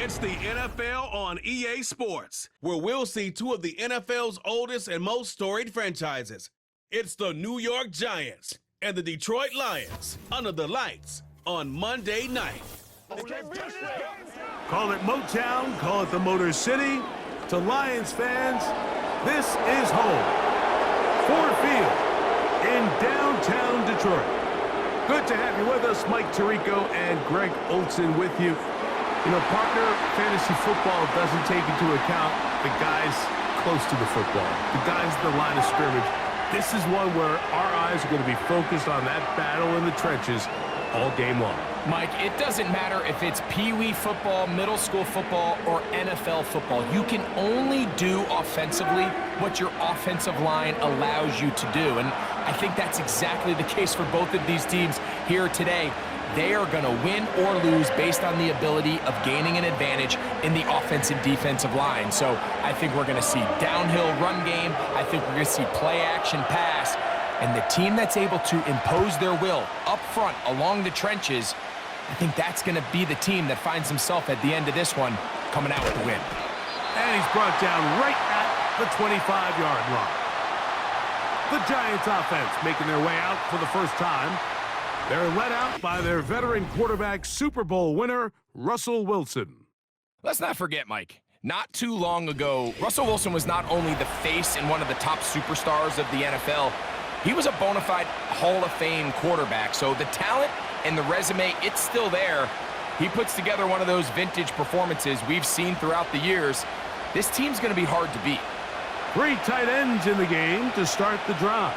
It's the NFL on EA Sports, where we'll see two of the NFL's oldest and most storied franchises. It's the New York Giants and the Detroit Lions under the lights on Monday night. Call it Motown, call it the Motor City. To Lions fans, this is home. Ford Field in downtown Detroit. Good to have you with us. Mike Tirico and Greg Olson with you. You know, partner, fantasy football doesn't take into account the guys close to the football, the guys at the line of scrimmage. This is one where our eyes are going to be focused on that battle in the trenches all game long. Mike, it doesn't matter if it's Pee-wee football, middle school football, or NFL football. You can only do offensively what your offensive line allows you to do. And I think that's exactly the case for both of these teams here today. They are going to win or lose based on the ability of gaining an advantage in the offensive defensive line. So I think we're going to see downhill run game. I think we're going to see play action pass. And the team that's able to impose their will up front along the trenches, I think that's going to be the team that finds himself at the end of this one coming out with the win. And he's brought down right at the 25-yard line. The Giants offense making their way out for the first time. They're led out by their veteran quarterback, Super Bowl winner, Russell Wilson. Let's not forget, Mike, not too long ago, Russell Wilson was not only the face and one of the top superstars of the NFL, he was a bona fide Hall of Fame quarterback. So the talent and the resume, it's still there. He puts together one of those vintage performances we've seen throughout the years. This team's going to be hard to beat. 3 tight ends in the game to start the drive.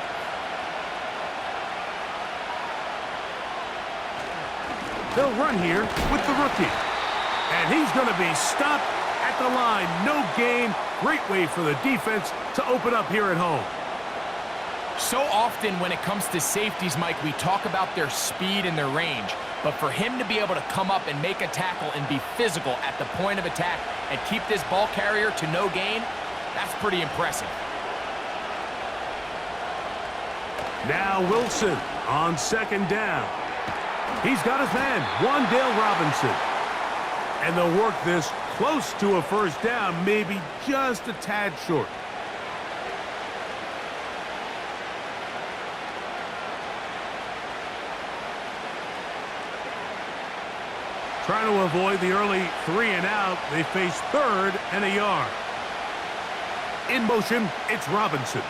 They'll run here with the rookie. And he's going to be stopped at the line. No gain. Great way for the defense to open up here at home. So often when it comes to safeties, Mike, we talk about their speed and their range. But for him to be able to come up and make a tackle and be physical at the point of attack and keep this ball carrier to no gain, that's pretty impressive. Now Wilson on second down. He's got his man, Wan'Dale Robinson. And they'll work this close to a first down, maybe just a tad short. Trying to avoid the early 3 and out, they face 3rd and a yard. In motion, it's Robinson.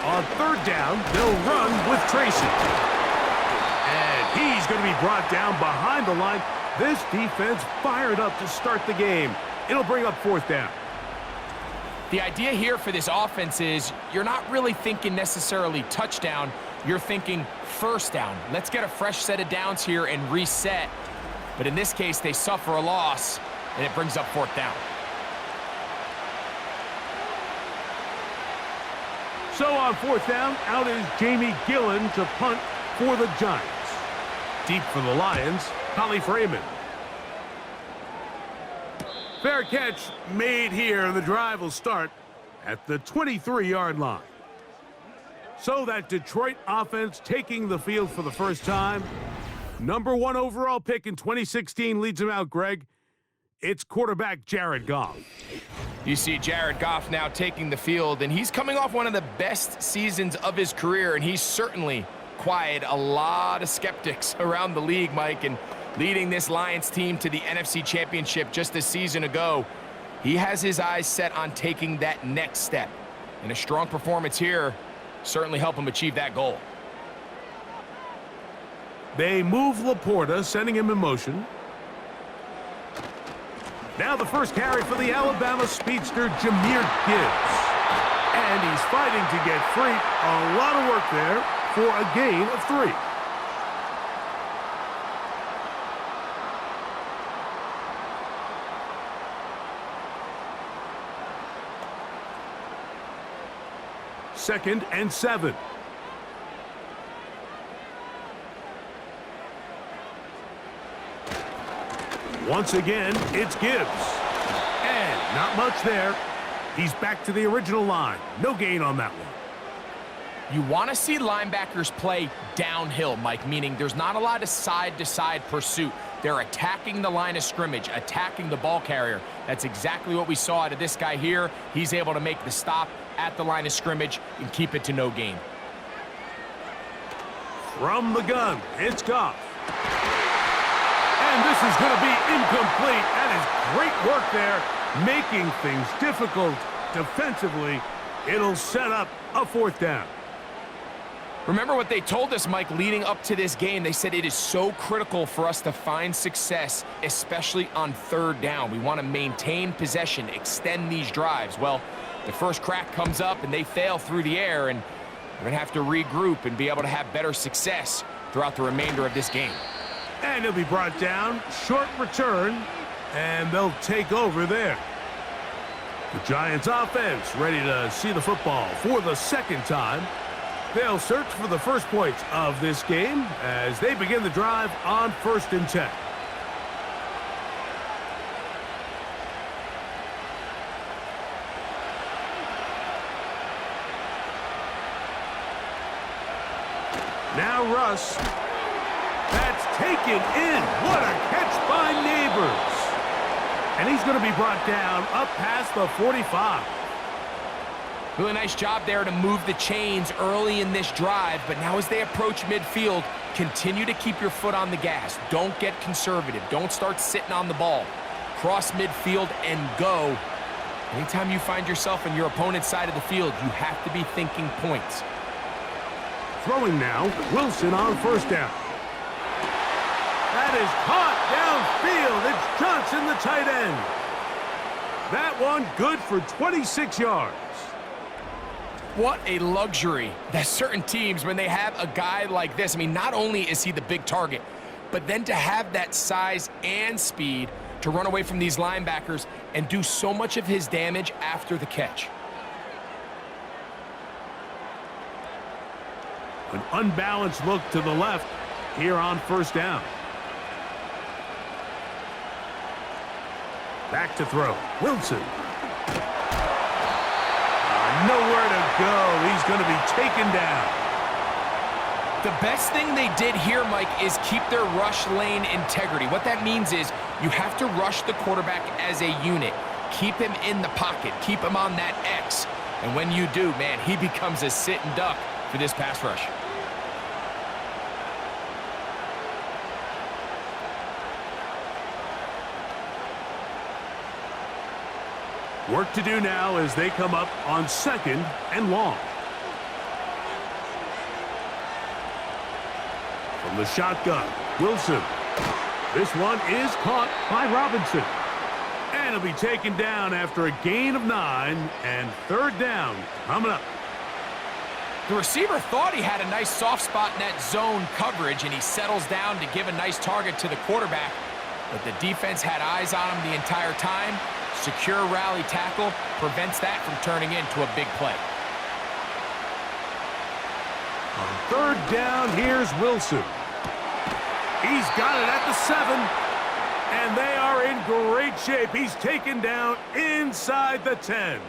On 3rd down, they'll run with Tracy. And he's going to be brought down behind the line. This defense fired up to start the game. It'll bring up 4th down. The idea here for this offense is you're not really thinking necessarily touchdown. You're thinking first down. Let's get a fresh set of downs here and reset. But in this case, they suffer a loss, and it brings up 4th down. So on 4th down, out is Jamie Gillen to punt for the Giants. Deep for the Lions, Holly Freeman. Fair catch made here, and the drive will start at the 23-yard line. So that Detroit offense taking the field for the first time. Number 1 overall pick in 2016 leads him out, Greg. It's quarterback Jared Goff. You see Jared Goff now taking the field, and he's coming off one of the best seasons of his career, and he's certainly quieted a lot of skeptics around the league, Mike, and leading this Lions team to the NFC Championship just a season ago. He has his eyes set on taking that next step, and a strong performance here certainly help him achieve that goal. They move Laporta, sending him in motion. Now the first carry for the Alabama speedster, Jahmyr Gibbs. And he's fighting to get free. A lot of work there for a gain of 3. Second and 7. Once again, it's Gibbs. And not much there. He's back to the original line. No gain on that one. You want to see linebackers play downhill, Mike, meaning there's not a lot of side-to-side pursuit. They're attacking the line of scrimmage, attacking the ball carrier. That's exactly what we saw out of this guy here. He's able to make the stop at the line of scrimmage and keep it to no gain. From the gun, it's Goff. And this is going to be incomplete. That is great work there, making things difficult defensively. It'll set up a 4th down. Remember what they told us, Mike, leading up to this game. They said it is so critical for us to find success, especially on 3rd down. We want to maintain possession, extend these drives. Well, the first crack comes up and they fail through the air, and we're going to have to regroup and be able to have better success throughout the remainder of this game. And he'll be brought down, short return, and they'll take over there. The Giants offense ready to see the football for the 2nd time. They'll search for the first points of this game as they begin the drive on 1st and 10. Now Russ. That's taken in. What a catch by Neighbors. And he's going to be brought down up past the 45. Really nice job there to move the chains early in this drive, but now as they approach midfield, continue to keep your foot on the gas. Don't get conservative. Don't start sitting on the ball. Cross midfield and go. Anytime you find yourself on your opponent's side of the field, you have to be thinking points. Throwing now, Wilson on 1st down. That is caught downfield. It's Johnson, the tight end. That one good for 26 yards. What a luxury that certain teams, when they have a guy like this, I mean, not only is he the big target, but then to have that size and speed to run away from these linebackers and do so much of his damage after the catch. An unbalanced look to the left here on 1st down. Back to throw. Wilson. Nowhere to go. He's going to be taken down. The best thing they did here, Mike, is keep their rush lane integrity. What that means is you have to rush the quarterback as a unit. Keep him in the pocket. Keep him on that X. And when you do, man, he becomes a sit-and duck for this pass rush. Work to do now as they come up on 2nd and long. From the shotgun, Wilson. This one is caught by Robinson. And he'll be taken down after a gain of 9, and 3rd down coming up. The receiver thought he had a nice soft spot in that zone coverage, and he settles down to give a nice target to the quarterback. But the defense had eyes on him the entire time. Secure rally tackle prevents that from turning into a big play. On 3rd down, here's Wilson. He's got it at the 7, and they are in great shape. He's taken down inside the 10.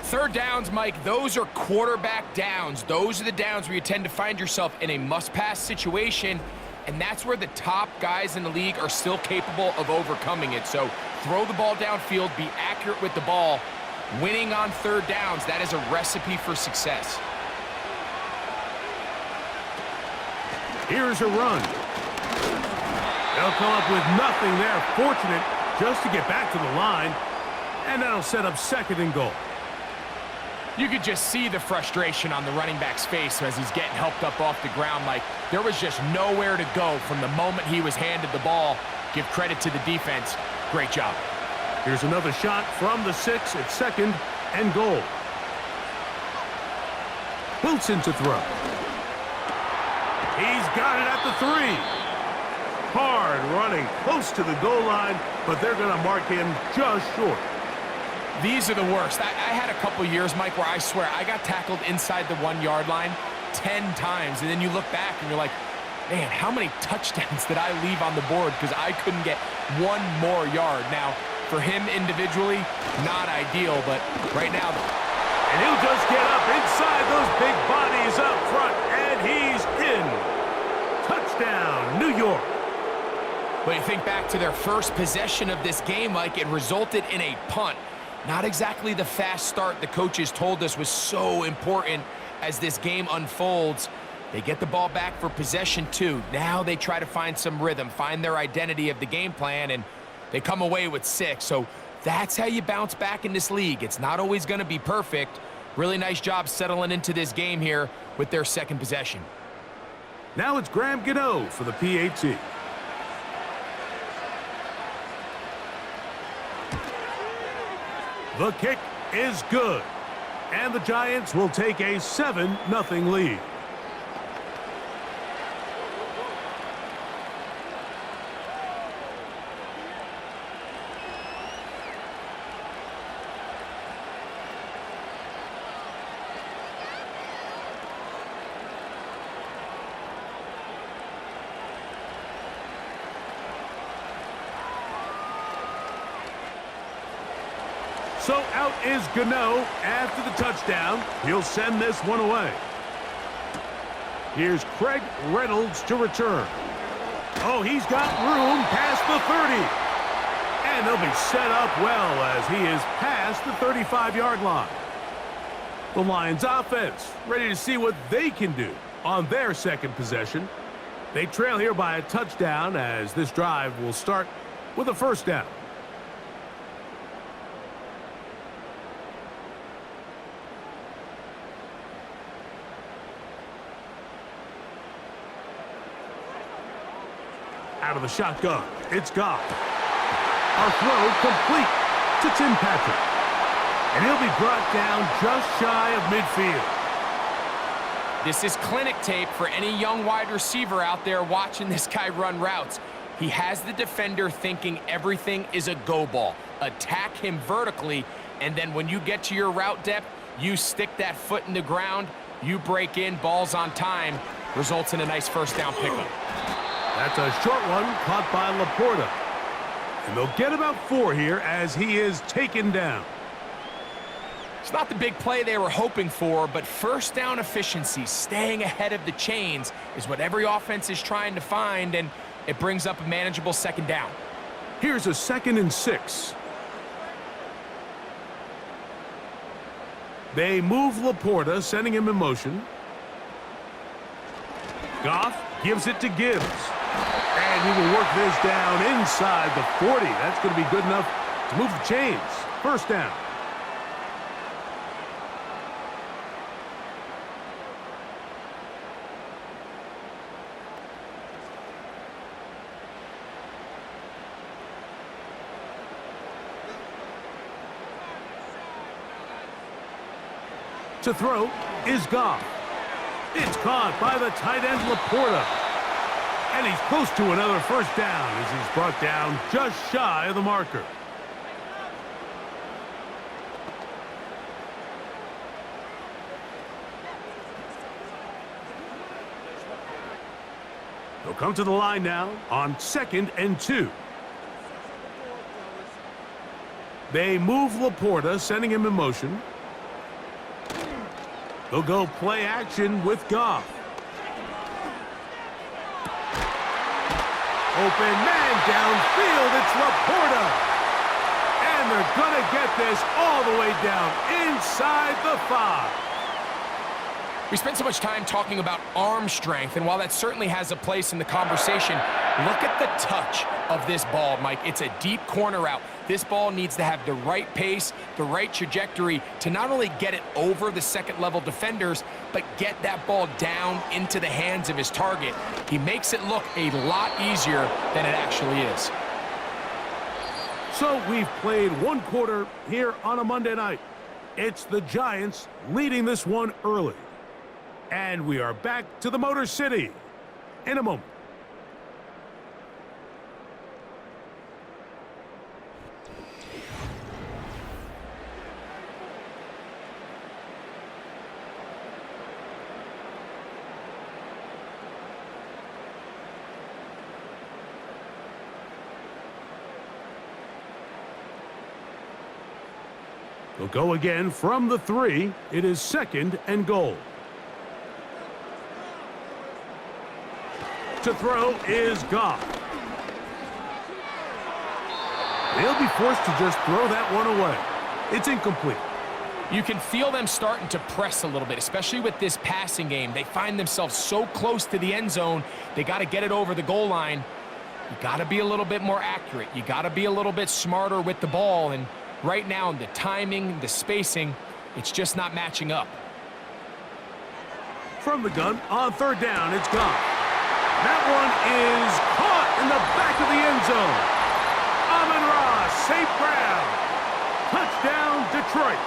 3rd downs, Mike, those are quarterback downs. Those are the downs where you tend to find yourself in a must-pass situation, and that's where the top guys in the league are still capable of overcoming it. So throw the ball downfield, be accurate with the ball. Winning on 3rd downs, that is a recipe for success. Here's a run. They'll come up with nothing there. Fortunate just to get back to the line, and that'll set up 2nd and goal. You could just see the frustration on the running back's face as he's getting helped up off the ground. Like, there was just nowhere to go from the moment he was handed the ball. Give credit to the defense. Great job. Here's another shot from the 6 at 2nd and goal. Wilson to throw. He's got it at the 3. Hard running close to the goal line, but they're going to mark him just short. These are the worst. I had a couple years, Mike, where I swear I got tackled inside the 1-yard line 10 times, and then you look back and you're like, man, how many touchdowns did I leave on the board because I couldn't get one more yard? Now, for him individually, not ideal, but right now. And he'll just get up inside those big bodies up front, and he's in. Touchdown, New York. Well, you think back to their first possession of this game, Mike, it resulted in a punt. Not exactly the fast start the coaches told us was so important as this game unfolds. They get the ball back for possession 2. Now they try to find some rhythm, find their identity of the game plan, and they come away with 6. So that's how you bounce back in this league. It's not always going to be perfect. Really nice job settling into this game here with their second possession. Now it's Graham Gano for the PAT. The kick is good, and the Giants will take a 7-0 lead. So out is Gano after the touchdown. He'll send this one away. Here's Craig Reynolds to return. Oh, he's got room past the 30. And they'll be set up well as he is past the 35-yard line. The Lions offense ready to see what they can do on their second possession. They trail here by a touchdown as this drive will start with a first down. Out of the shotgun, it's Goff. A throw complete to Tim Patrick. And he'll be brought down just shy of midfield. This is clinic tape for any young wide receiver out there watching this guy run routes. He has the defender thinking everything is a go ball. Attack him vertically, and then when you get to your route depth, you stick that foot in the ground, you break in, balls on time, results in a nice first down pickup. That's a short one caught by Laporta. And they'll get about 4 here as he is taken down. It's not the big play they were hoping for, but first down efficiency, staying ahead of the chains, is what every offense is trying to find, and it brings up a manageable second down. Here's a 2nd and 6. They move Laporta, sending him in motion. Goff gives it to Gibbs. And he will work this down inside the 40. That's going to be good enough to move the chains. First down. To throw is Goff. It's caught by the tight end Laporta. And he's close to another first down as he's brought down just shy of the marker. They'll come to the line now on 2nd and 2. They move Laporta, sending him in motion. They'll go play action with Goff. Open man downfield, it's Laporta. And they're going to get this all the way down inside the 5. We spent so much time talking about arm strength, and while that certainly has a place in the conversation, look at the touch of this ball, Mike. It's a deep corner route. This ball needs to have the right pace, the right trajectory to not only get it over the second-level defenders, but get that ball down into the hands of his target. He makes it look a lot easier than it actually is. So we've played 1 quarter here on a Monday night. It's the Giants leading this one early. And we are back to the Motor City in a moment. They'll go again from the 3. It is 2nd and goal. To throw is Goff. they'll be forced to just throw that one away. It's incomplete. You can feel them starting to press a little bit, especially with this passing game. They find themselves so close to the end zone, they got to get it over the goal line. You got to be a little bit more accurate. You got to be a little bit smarter with the ball, and right now, the timing, the spacing, it's just not matching up. From the gun, on third down, it's gone. That one is caught in the back of the end zone. Amon-Ra St. Brown. Touchdown, Detroit.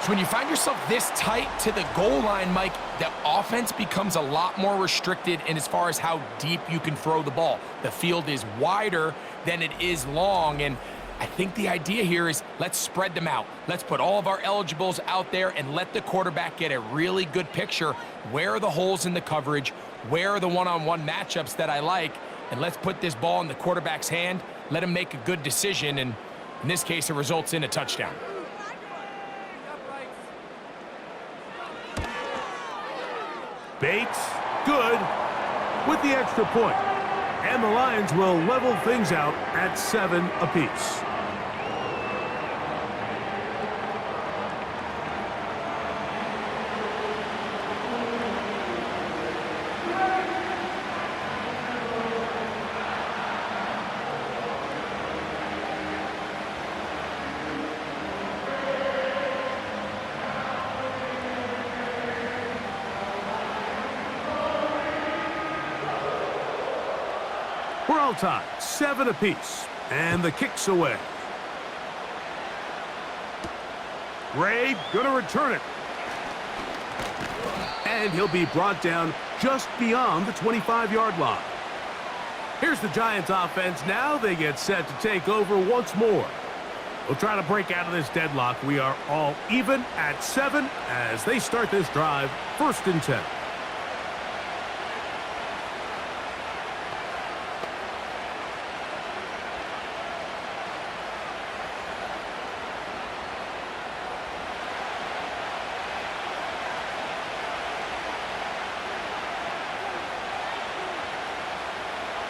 So when you find yourself this tight to the goal line, Mike, the offense becomes a lot more restricted in as far as how deep you can throw the ball. The field is wider than it is long, and I think the idea here is let's spread them out. Let's put all of our eligibles out there and let the quarterback get a really good picture. Where are the holes in the coverage? Where are the one-on-one matchups that I like? And let's put this ball in the quarterback's hand, let him make a good decision, and in this case, it results in a touchdown. Bates, good, with the extra point. And the Lions will level things out at 7 apiece. We're all tied, 7 apiece, and the kick's away. Ray gonna return it. And he'll be brought down just beyond the 25-yard line. Here's the Giants offense now. They get set to take over once more. We'll try to break out of this deadlock. We are all even at 7 as they start this drive, 1st and 10.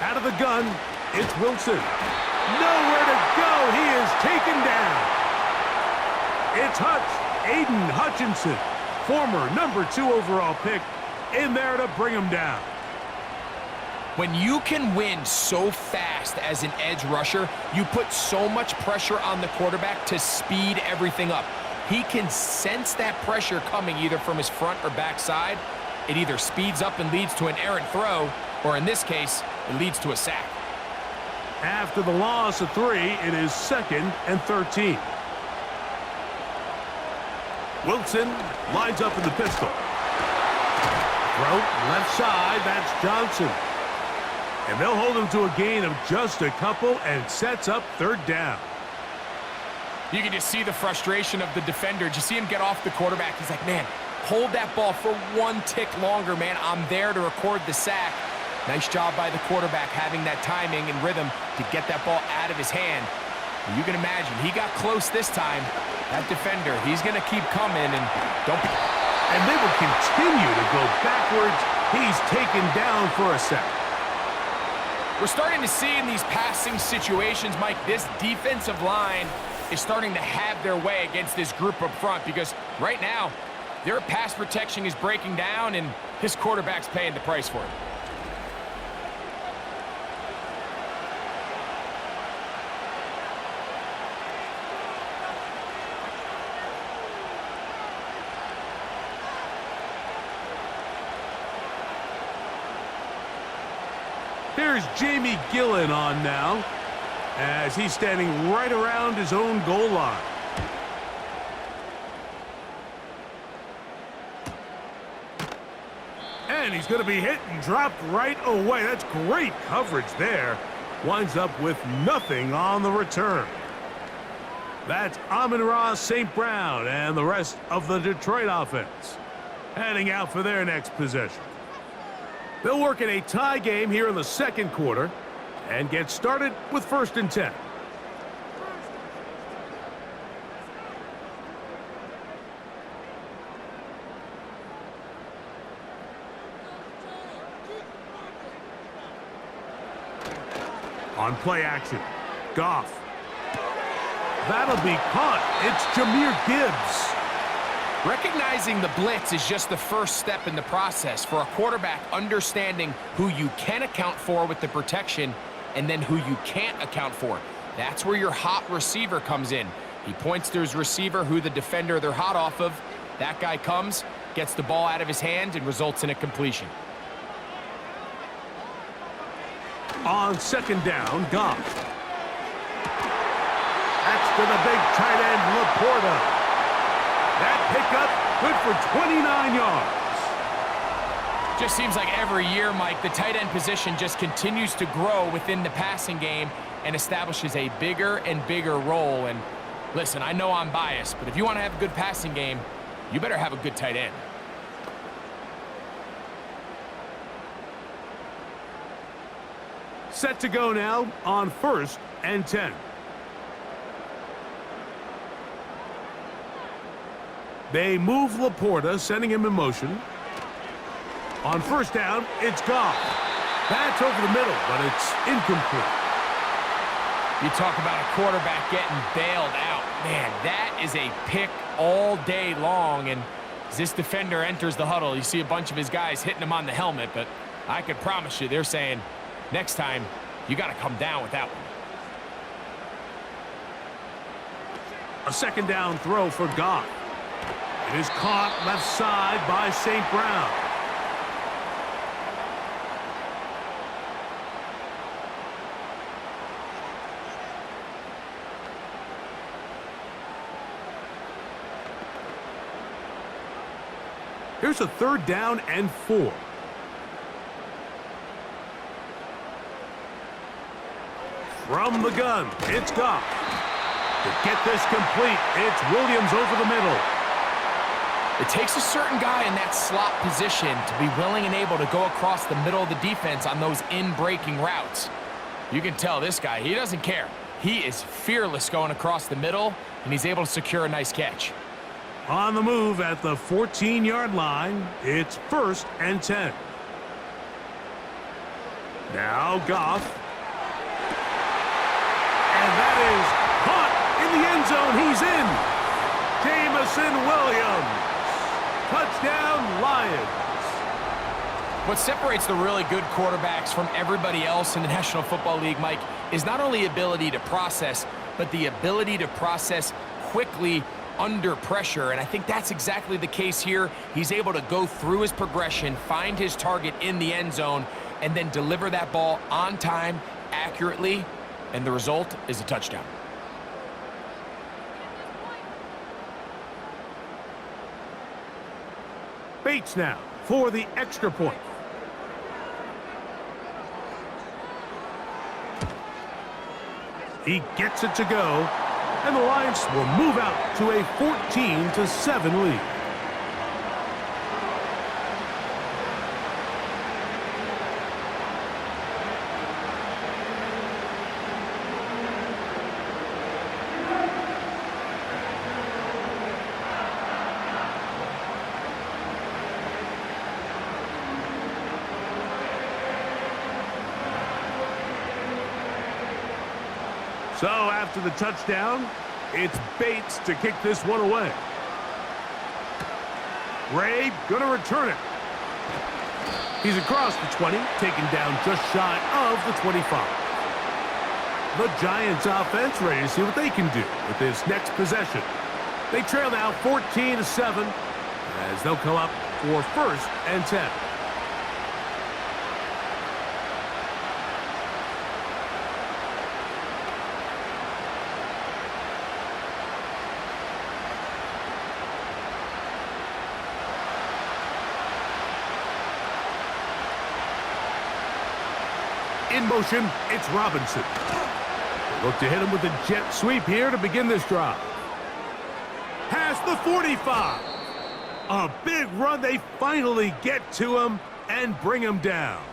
Out of the gun, it's Wilson. Nowhere to go. He is taken down. It's Aiden Hutchinson, former number 2 overall pick, in there to bring him down. When you can win so fast as an edge rusher, you put so much pressure on the quarterback to speed everything up. He can sense that pressure coming either from his front or back side. It either speeds up and leads to an errant throw, or in this case, it leads to a sack. After the loss of 3, it is 2nd and 13. Wilson lines up in the pistol. Throw left side, that's Johnson. And they'll hold him to a gain of just a couple and sets up 3rd down. You can just see the frustration of the defender. Did you see him get off the quarterback? He's like, man, hold that ball for 1 tick longer, man. I'm there to record the sack. Nice job by the quarterback having that timing and rhythm to get that ball out of his hand. And you can imagine, he got close this time. That defender, he's going to keep coming and don't... And they will continue to go backwards. He's taken down for a sack. We're starting to see in these passing situations, Mike, this defensive line is starting to have their way against this group up front because right now, their pass protection is breaking down and his quarterback's paying the price for it. Here's Jamie Gillen on now as he's standing right around his own goal line. And he's going to be hit and dropped right away. That's great coverage there. Winds up with nothing on the return. That's Amon-Ra St. Brown and the rest of the Detroit offense heading out for their next possession. They'll work in a tie game here in the 2nd quarter and get started with 1st and 10. On play action, Goff That'll be caught. It's Jahmyr Gibbs. Recognizing the blitz is just the first step in the process for a quarterback, understanding who you can account for with the protection and then who you can't account for. That's where your hot receiver comes in. He points to his receiver, who the defender they're hot off of. That guy comes, gets the ball out of his hand, and results in a completion. On second down, Goff. That's to the big tight end, Laporta. That pickup, good for 29 yards. Just seems like every year, Mike, the tight end position just continues to grow within the passing game and establishes a bigger and bigger role. And listen, I know I'm biased, but if you want to have a good passing game, you better have a good tight end. Set to go now on 1st and 10. They move Laporta, sending him in motion. On 1st down, it's Goff. That's over the middle, but it's incomplete. You talk about a quarterback getting bailed out. Man, that is a pick all day long. And as this defender enters the huddle, you see a bunch of his guys hitting him on the helmet, but I could promise you they're saying, next time, you got to come down with that one. A 2nd down throw for Goff. It is caught left side by St. Brown. Here's a 3rd down and 4. From the gun, it's Goff. To get this complete, it's Williams over the middle. It takes a certain guy in that slot position to be willing and able to go across the middle of the defense on those in-breaking routes. You can tell this guy, he doesn't care. He is fearless going across the middle, and he's able to secure a nice catch. On the move at the 14-yard line, it's 1st and 10. Now Goff. And that is caught in the end zone. He's in. Jamison Williams. Touchdown, Lions. What separates the really good quarterbacks from everybody else in the National Football League, Mike, is not only ability to process, but the ability to process quickly under pressure. And I think that's exactly the case here. He's able to go through his progression, find his target in the end zone, and then deliver that ball on time, accurately, and the result is a touchdown. Bates now for the extra point. He gets it to go, and the Lions will move out to a 14-7 lead. So after the touchdown, it's Bates to kick this one away. Ray gonna return it. He's across the 20, taken down just shy of the 25. The Giants offense ready to see what they can do with this next possession. They trail now 14-7 as they'll come up for 1st and 10. In motion, it's Robinson. They look to hit him with a jet sweep here to begin this drive. Past the 45. A big run. They finally get to him and bring him down.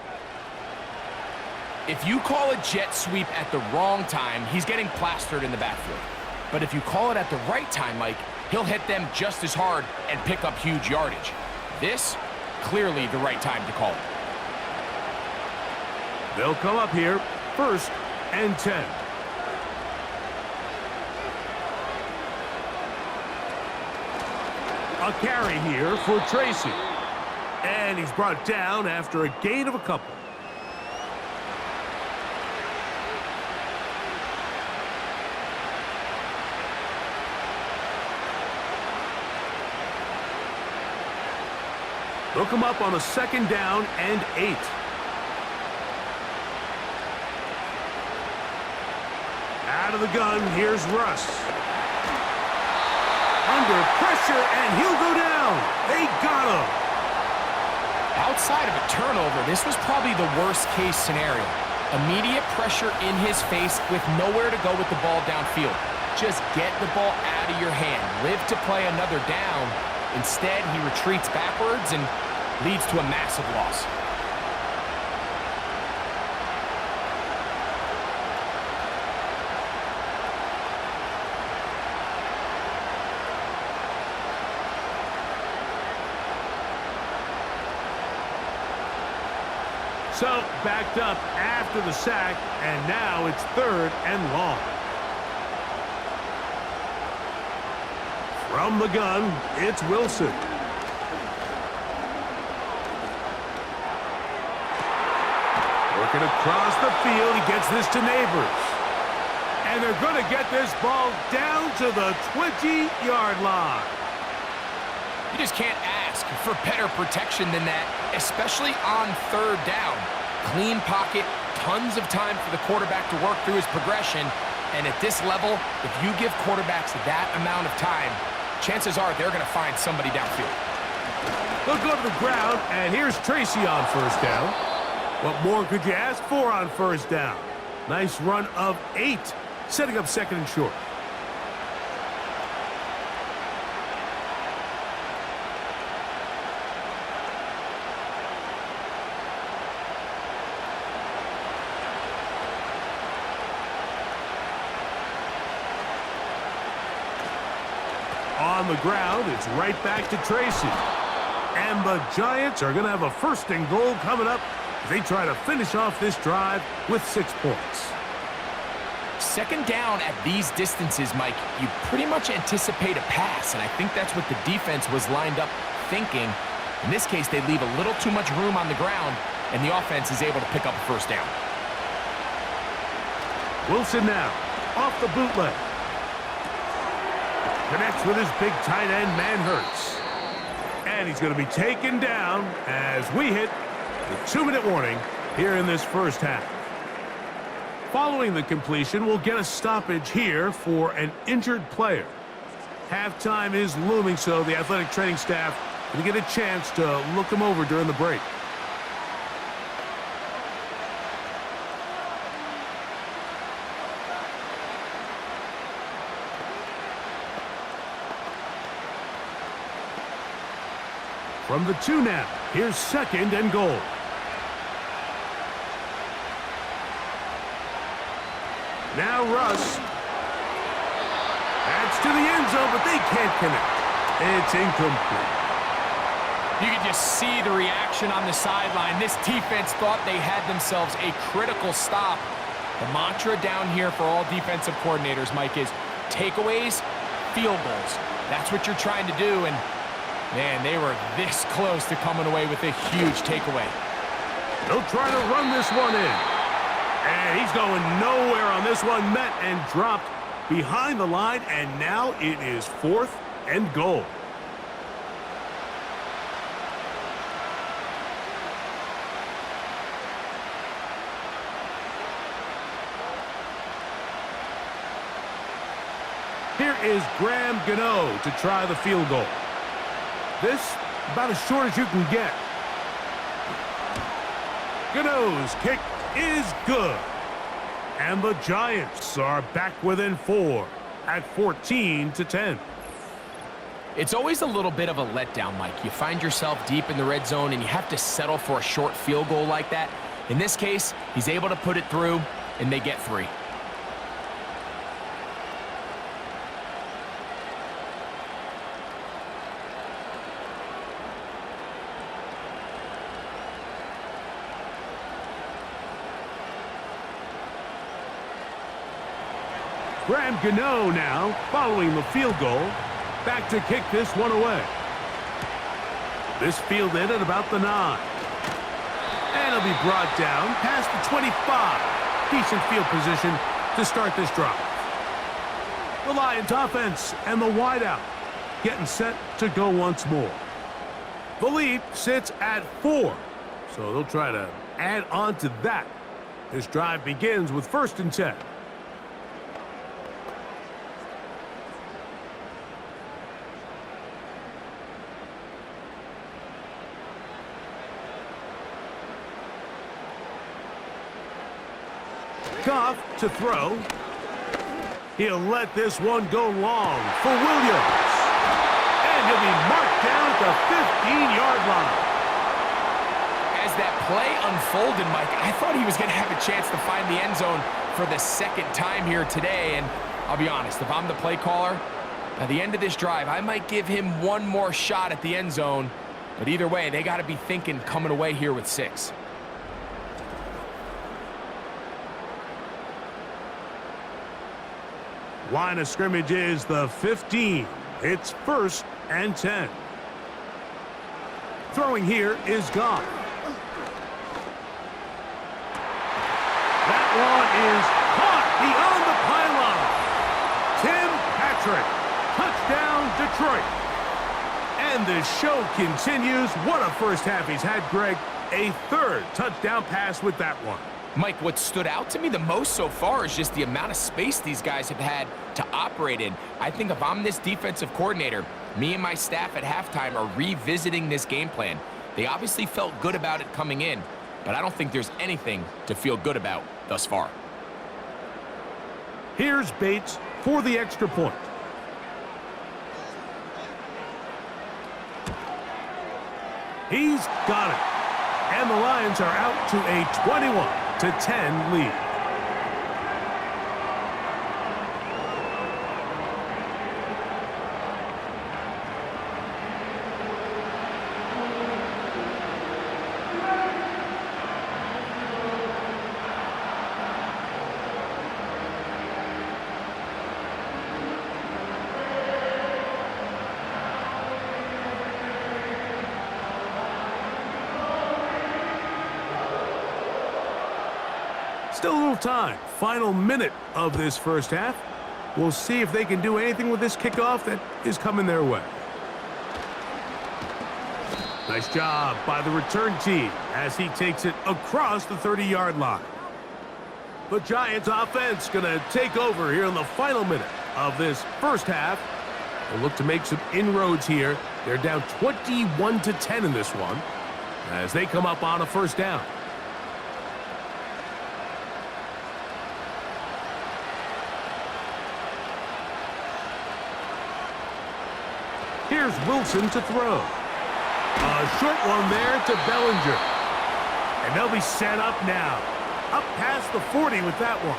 If you call a jet sweep at the wrong time, he's getting plastered in the backfield. But if you call it at the right time, Mike, he'll hit them just as hard and pick up huge yardage. This, clearly the right time to call it. They'll come up here, 1st and 10. A carry here for Tracy. And he's brought down after a gain of a couple. They'll come up on a 2nd down and 8. Out of the gun, here's Russ. Under pressure, and he'll go down. They got him. Outside of a turnover, this was probably the worst-case scenario. Immediate pressure in his face with nowhere to go with the ball downfield. Just get the ball out of your hand. Live to play another down. Instead, he retreats backwards and leads to a massive loss. So, backed up after the sack, and now it's 3rd and long. From the gun, it's Wilson. Working across the field, he gets this to Neighbors. And they're going to get this ball down to the 20-yard line. You just can't ask for better protection than that, especially on 3rd down. Clean pocket, tons of time for the quarterback to work through his progression. And at this level, if you give quarterbacks that amount of time, chances are they're going to find somebody downfield. They'll go to the ground, and here's Tracy on 1st down. What more could you ask for on 1st down? Nice run of 8, setting up 2nd and short. On the ground, it's right back to Tracy. And the Giants are going to have a 1st and goal coming up as they try to finish off this drive with 6 points. 2nd down at these distances, Mike, you pretty much anticipate a pass, and I think that's what the defense was lined up thinking. In this case, they leave a little too much room on the ground, and the offense is able to pick up a 1st down. Wilson now, off the bootleg. Connects with his big tight end, Manhurts. And he's going to be taken down as we hit the 2-minute warning here in this 1st half. Following the completion, we'll get a stoppage here for an injured player. Halftime is looming, so the athletic training staff will get a chance to look him over during the break. From the 2 now, here's 2nd and goal. Now Russ. That's to the end zone, but they can't connect. It's incomplete. You can just see the reaction on the sideline. This defense thought they had themselves a critical stop. The mantra down here for all defensive coordinators, Mike, is takeaways, field goals. That's what you're trying to do, and man, they were this close to coming away with a huge takeaway. They'll try to run this one in. And he's going nowhere on this one. Met and dropped behind the line, and now it is 4th and goal. Here is Graham Gano to try the field goal. This, about as short as you can get. Gano's kick is good. And the Giants are back within 4 at 14-10. It's always a little bit of a letdown, Mike. You find yourself deep in the red zone and you have to settle for a short field goal like that. In this case, he's able to put it through, and they get 3. Graham Gano now, following the field goal, back to kick this one away. This fielded at about the 9. And it'll be brought down past the 25. Decent field position to start this drive. The Lions offense and the wideout getting set to go once more. The lead sits at 4, so they'll try to add on to that. This drive begins with 1st and 10. Goff to throw. He'll let this one go long for Williams. And he'll be marked down at the 15-yard line. As that play unfolded, Mike, I thought he was going to have a chance to find the end zone for the 2nd time here today. And I'll be honest, if I'm the play caller, at the end of this drive, I might give him one more shot at the end zone. But either way, they got to be thinking coming away here with 6. Line of scrimmage is the 15. It's 1st and 10. Throwing here is Goff. That one is caught beyond the pylon. Tim Patrick, touchdown Detroit. And the show continues. What a first half he's had, Greg. A 3rd touchdown pass with that one. Mike, what stood out to me the most so far is just the amount of space these guys have had to operate in. I think if I'm this defensive coordinator, me and my staff at halftime are revisiting this game plan. They obviously felt good about it coming in, but I don't think there's anything to feel good about thus far. Here's Bates for the extra point. He's got it. And the Lions are out to a 21-10 lead. Still a little time. Final minute of this first half. We'll see if they can do anything with this kickoff that is coming their way. Nice job by the return team as he takes it across the 30-yard line. The Giants offense going to take over here in the final minute of this first half. They'll look to make some inroads here. They're down 21-10 in this one as they come up on a 1st down. Here's Wilson to throw. A short one there to Bellinger. And they'll be set up now. Up past the 40 with that one.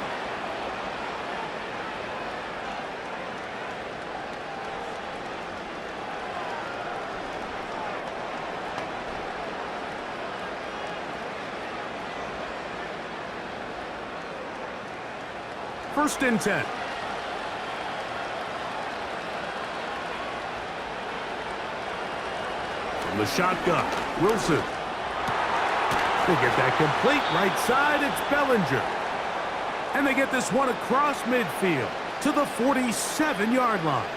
First and 10. From the shotgun, Wilson. They get that complete right side. It's Bellinger. And they get this one across midfield to the 47-yard line.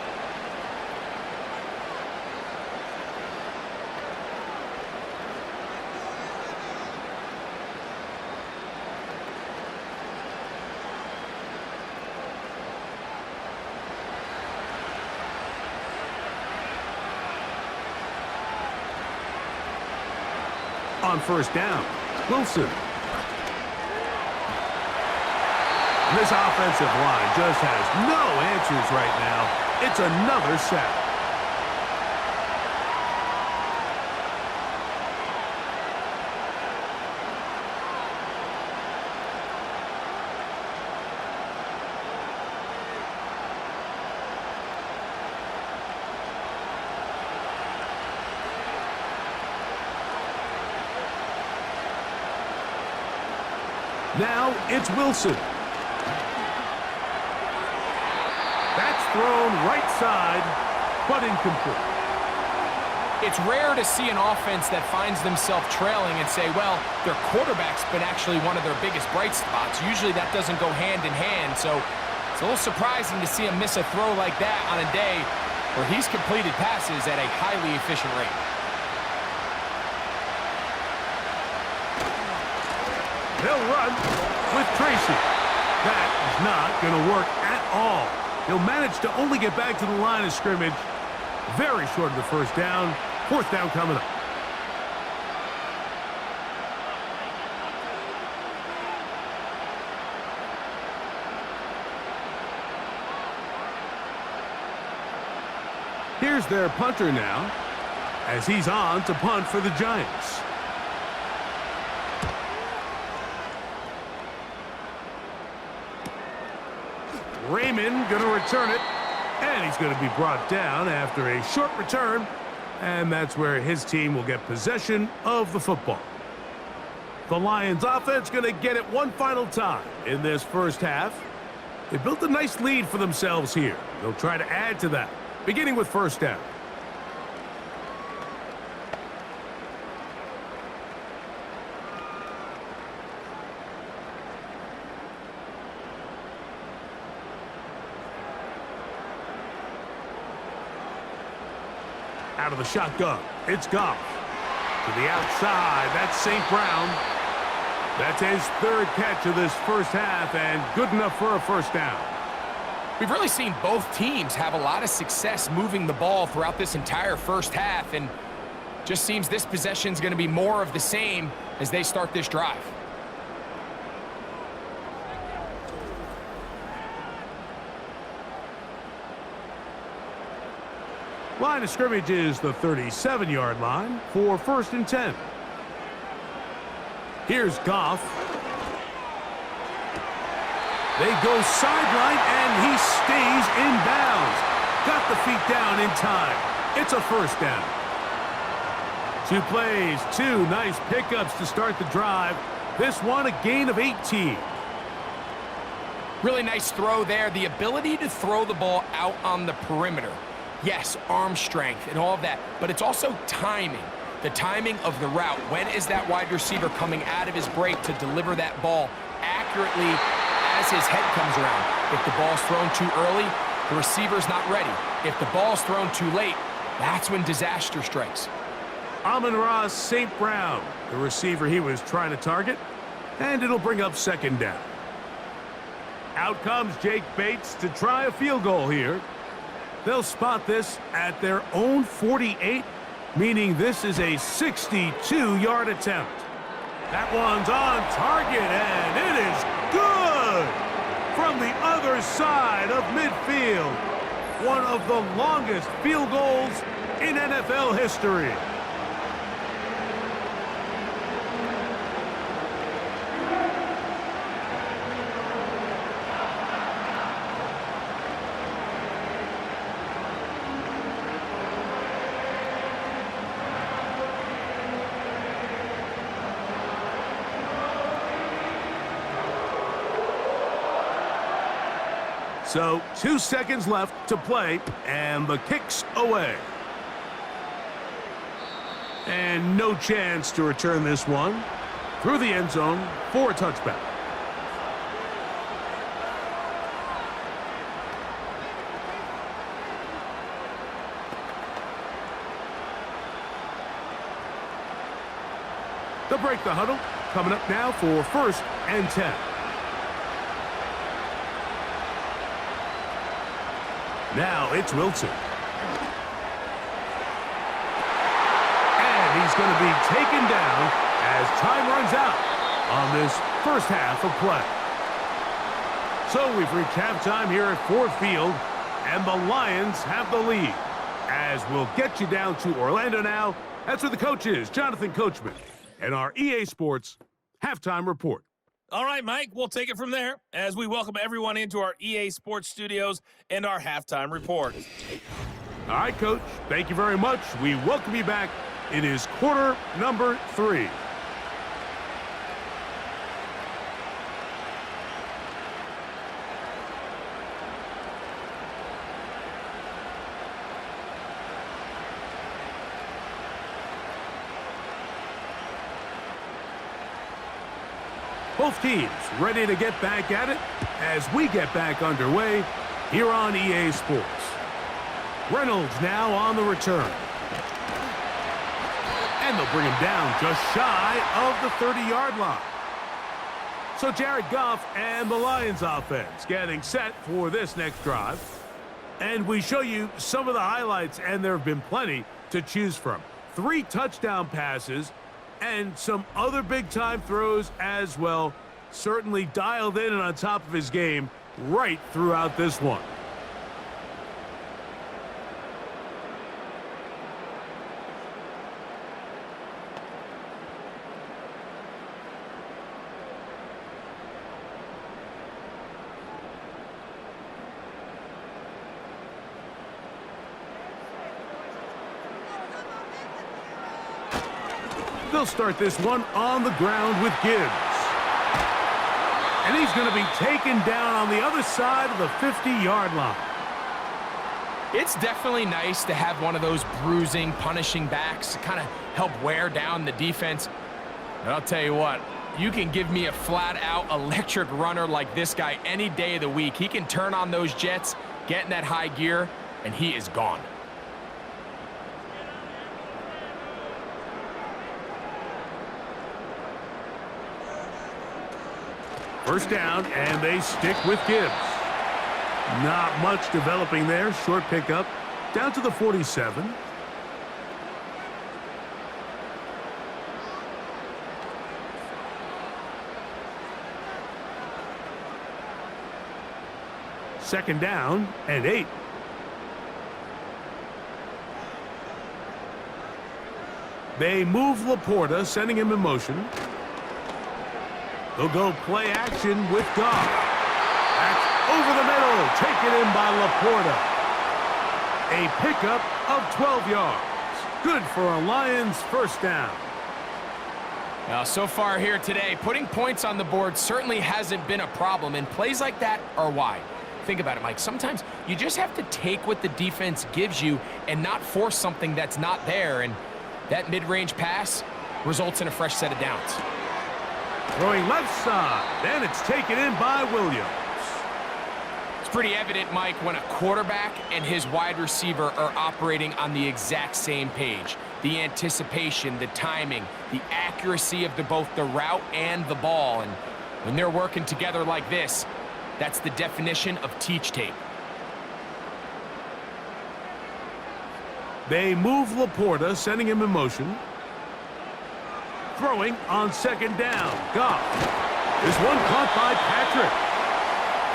On 1st down, Wilson. And this offensive line just has no answers right now. It's another sack. Now it's Wilson. That's thrown right side, but incomplete. It's rare to see an offense that finds themselves trailing and say, well, their quarterback's been actually one of their biggest bright spots. Usually that doesn't go hand in hand, so it's a little surprising to see him miss a throw like that on a day where he's completed passes at a highly efficient rate. They'll run with Tracy. That is not going to work at all. He'll manage to only get back to the line of scrimmage. Very short of the first down. Fourth down coming up. Here's their punter now, as he's on to punt for the Giants. Raymond going to return it, and he's going to be brought down after a short return, and that's where his team will get possession of the football. The Lions offense going to get it one final time in this first half. They built a nice lead for themselves here. They'll try to add to that, beginning with first down. Out of the shotgun, it's Goff. To the outside, that's St. Brown. That's his third catch of this first half, and good enough for a first down. We've really seen both teams have a lot of success moving the ball throughout this entire first half, and just seems this possession is going to be more of the same as they start this drive. Line of scrimmage is the 37-yard line for 1st and 10. Here's Goff. They go sideline, and he stays in bounds. Got the feet down in time. It's a first down. 2 plays, 2 nice pickups to start the drive. This one, a gain of 18. Really nice throw there. The ability to throw the ball out on the perimeter. Yes, arm strength and all of that, but it's also timing. The timing of the route. When is that wide receiver coming out of his break to deliver that ball accurately as his head comes around? If the ball's thrown too early, the receiver's not ready. If the ball's thrown too late, that's when disaster strikes. Amon-Ra St. Brown, the receiver he was trying to target, and it'll bring up second down. Out comes Jake Bates to try a field goal here. They'll spot this at their own 48, meaning this is a 62-yard attempt. That one's on target, and it is good! From the other side of midfield. One of the longest field goals in NFL history. So 2 seconds left to play, and the kick's away. And no chance to return this one through the end zone for a touchback. They'll break the huddle. Coming up now for 1st and 10. Now it's Wilson. And he's going to be taken down as time runs out on this first half of play. So we've reached halftime here at Ford Field, and the Lions have the lead. As we'll get you down to Orlando now. That's where the coach is, Jonathan Coachman, and our EA Sports halftime report. All right, Mike, we'll take it from there as we welcome everyone into our EA Sports studios and our halftime report. All right, Coach, thank you very much. We welcome you back. It is quarter number 3. Both teams ready to get back at it as we get back underway here on EA Sports. Reynolds now on the return. And they'll bring him down just shy of the 30-yard line. So Jared Goff and the Lions offense getting set for this next drive. And we show you some of the highlights, and there have been plenty to choose from. 3 touchdown passes and some other big-time throws as well. Certainly dialed in and on top of his game right throughout this one. They'll start this one on the ground with Gibbs. And he's going to be taken down on the other side of the 50-yard line. It's definitely nice to have one of those bruising, punishing backs to kind of help wear down the defense. But I'll tell you what, you can give me a flat-out electric runner like this guy any day of the week. He can turn on those jets, get in that high gear, and he is gone. First down, and they stick with Gibbs. Not much developing there. Short pickup down to the 47. Second down and 8. They move Laporta, sending him in motion. They'll go play action with Goff. That's over the middle, taken in by Laporta. A pickup of 12 yards. Good for a Lions first down. Now, so far here today, putting points on the board certainly hasn't been a problem, and plays like that are why. Think about it, Mike. Sometimes you just have to take what the defense gives you and not force something that's not there, and that mid-range pass results in a fresh set of downs. Throwing left side, and it's taken in by Williams. It's pretty evident, Mike, when a quarterback and his wide receiver are operating on the exact same page. The anticipation, the timing, the accuracy of both the route and the ball. And when they're working together like this, that's the definition of teach tape. They move Laporta, sending him in motion. Throwing on second down. Goff. This one caught by Patrick.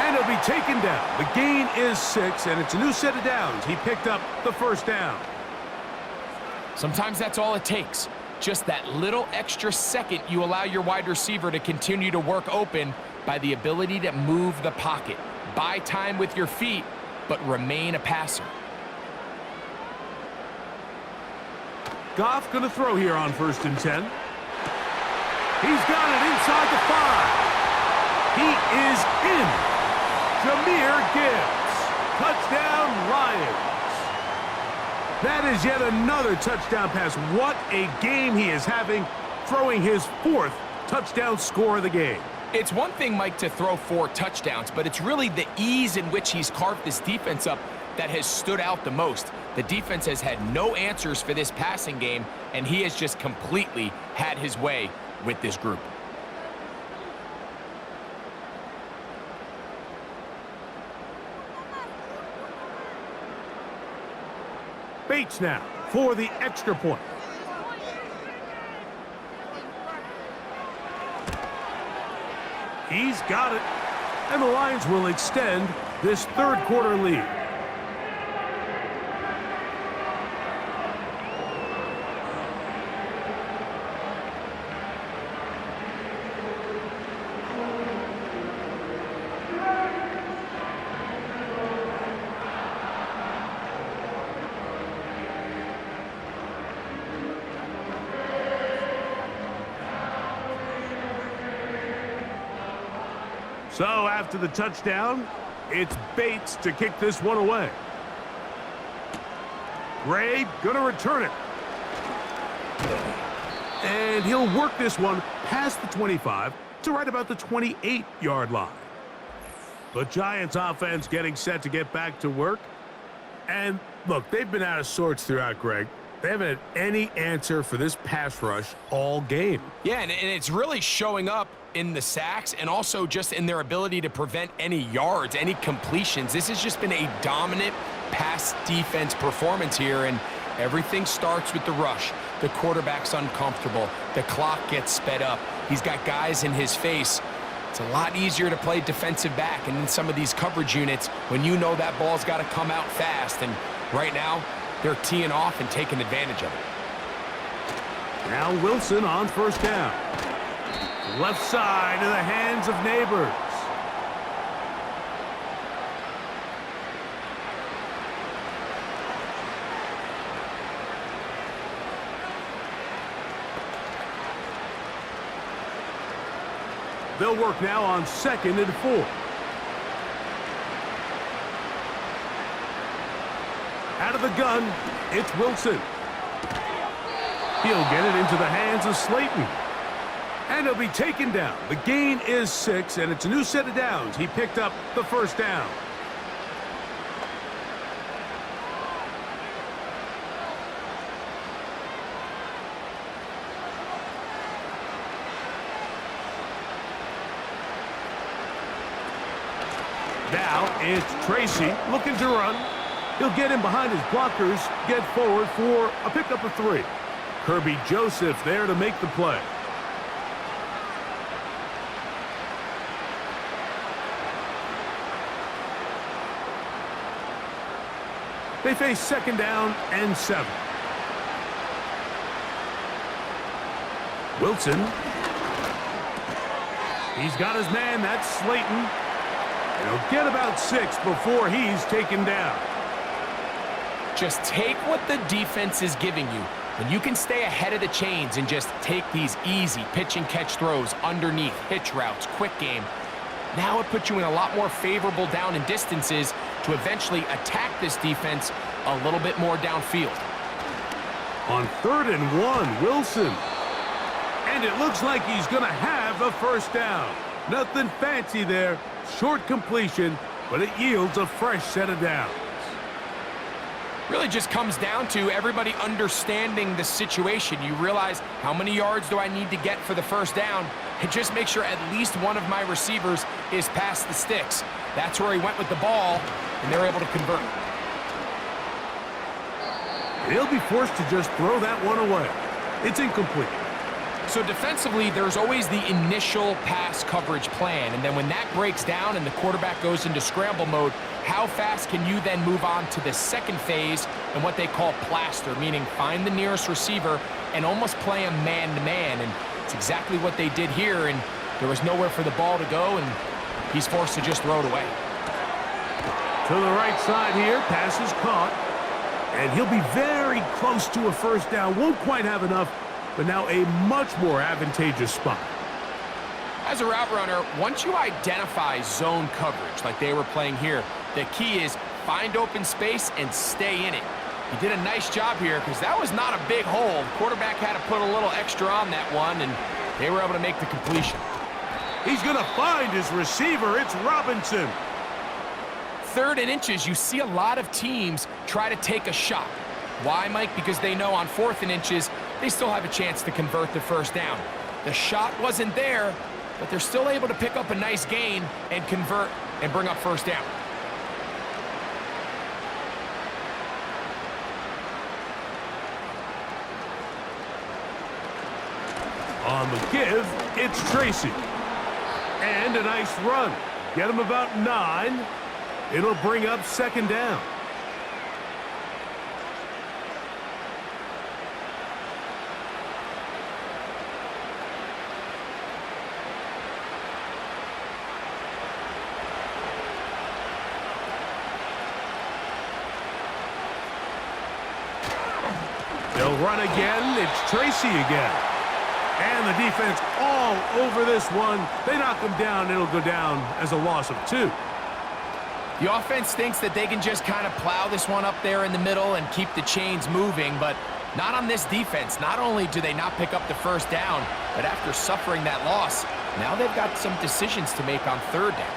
And he'll be taken down. The gain is 6, and it's a new set of downs. He picked up the first down. Sometimes that's all it takes. Just that little extra second you allow your wide receiver to continue to work open by the ability to move the pocket. Buy time with your feet, but remain a passer. Goff going to throw here on 1st and 10. He's got it inside the 5. He is in. Jahmyr Gibbs. Touchdown, Lions. That is yet another touchdown pass. What a game he is having, throwing his 4th touchdown score of the game. It's one thing, Mike, to throw 4 touchdowns, but it's really the ease in which he's carved this defense up that has stood out the most. The defense has had no answers for this passing game, and he has just completely had his way with this group. Bates now for the extra point. He's got it, and the Lions will extend this 3rd quarter lead. So after the touchdown, it's Bates to kick this one away. Gray gonna return it. And he'll work this one past the 25 to right about the 28-yard line. The Giants offense getting set to get back to work. And look, they've been out of sorts throughout, Greg. They haven't had any answer for this pass rush all game. Yeah, and it's really showing up in the sacks and also just in their ability to prevent any yards, any completions. This has just been a dominant pass defense performance here, and everything starts with the rush. The quarterback's uncomfortable. The clock gets sped up. He's got guys in his face. It's a lot easier to play defensive back, and in some of these coverage units, when you know that ball's got to come out fast, and right now, they're teeing off and taking advantage of it. Now Wilson on first down. Left side in the hands of Neighbors. They'll work now on 2nd and 4. Out of the gun, it's Wilson. He'll get it into the hands of Slayton. And he'll be taken down. The gain is 6, and it's a new set of downs. He picked up the first down. Now it's Tracy looking to run. He'll get in behind his blockers, get forward for a pickup of 3. Kirby Joseph there to make the play. They face 2nd down and 7. Wilson. He's got his man, that's Slayton. He'll get about 6 before he's taken down. Just take what the defense is giving you. When you can stay ahead of the chains and just take these easy pitch and catch throws underneath, hitch routes, quick game, now it puts you in a lot more favorable down and distances to eventually attack this defense a little bit more downfield. On 3rd and 1, Wilson. And it looks like he's going to have a first down. Nothing fancy there. Short completion, but it yields a fresh set of downs. Really just comes down to everybody understanding the situation. You realize, how many yards do I need to get for the first down? And just make sure at least one of my receivers is past the sticks. That's where he went with the ball, and they're able to convert. He'll be forced to just throw that one away. It's incomplete. So defensively, there's always the initial pass coverage plan, and then when that breaks down and the quarterback goes into scramble mode, how fast can you then move on to the second phase and what they call plaster, meaning find the nearest receiver and almost play him man-to-man, and it's exactly what they did here, and there was nowhere for the ball to go, and he's forced to just throw it away. To the right side here, pass is caught, and he'll be very close to a first down. Won't quite have enough, but now a much more advantageous spot. As a route runner, once you identify zone coverage like they were playing here, the key is find open space and stay in it. He did a nice job here because that was not a big hole. The quarterback had to put a little extra on that one, and they were able to make the completion. He's going to find his receiver. It's Robinson. 3rd and inches, you see a lot of teams try to take a shot. Why, Mike? Because they know on 4th and inches, they still have a chance to convert the first down. The shot wasn't there, but they're still able to pick up a nice gain and convert and bring up first down. On the give, it's Tracy. And a nice run. Get him about 9. It'll bring up 2nd down. They'll run again. It's Tracy again. And the defense all over this one. They knock him down. It'll go down as a loss of 2. The offense thinks that they can just kind of plow this one up there in the middle and keep the chains moving, but not on this defense. Not only do they not pick up the first down, but after suffering that loss, Now they've got some decisions to make on third down.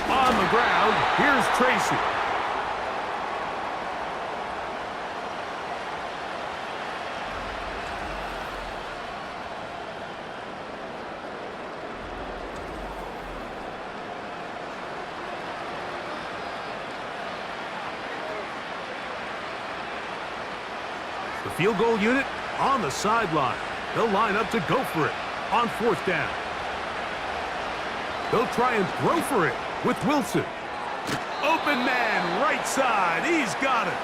On the ground, here's Tracy. The field goal unit on the sideline. They'll line up to go for it on fourth down. They'll try and throw for it with Wilson. Open man, right side. He's got it.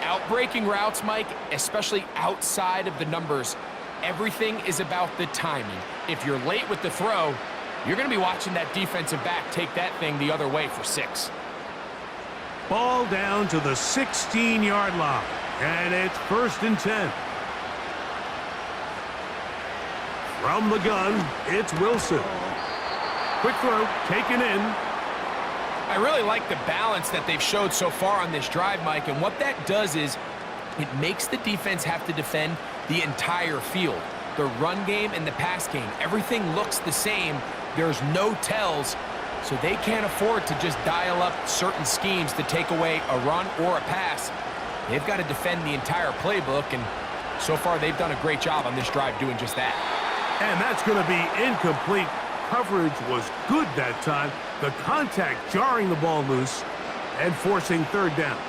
Outbreaking routes, Mike, especially outside of the numbers, everything is about the timing. If you're late with the throw, you're going to be watching that defensive back take that thing the other way for 6. Ball down to the 16-yard line. And it's 1st and 10. From the gun, it's Wilson. Quick throw, taken in. I really like the balance that they've showed so far on this drive, Mike, and what that does is it makes the defense have to defend the entire field. The run game and the pass game, everything looks the same. There's no tells, so they can't afford to just dial up certain schemes to take away a run or a pass. They've got to defend the entire playbook, and so far they've done a great job on this drive doing just that. And that's going to be incomplete. Coverage was good that time. The contact jarring the ball loose and forcing third down.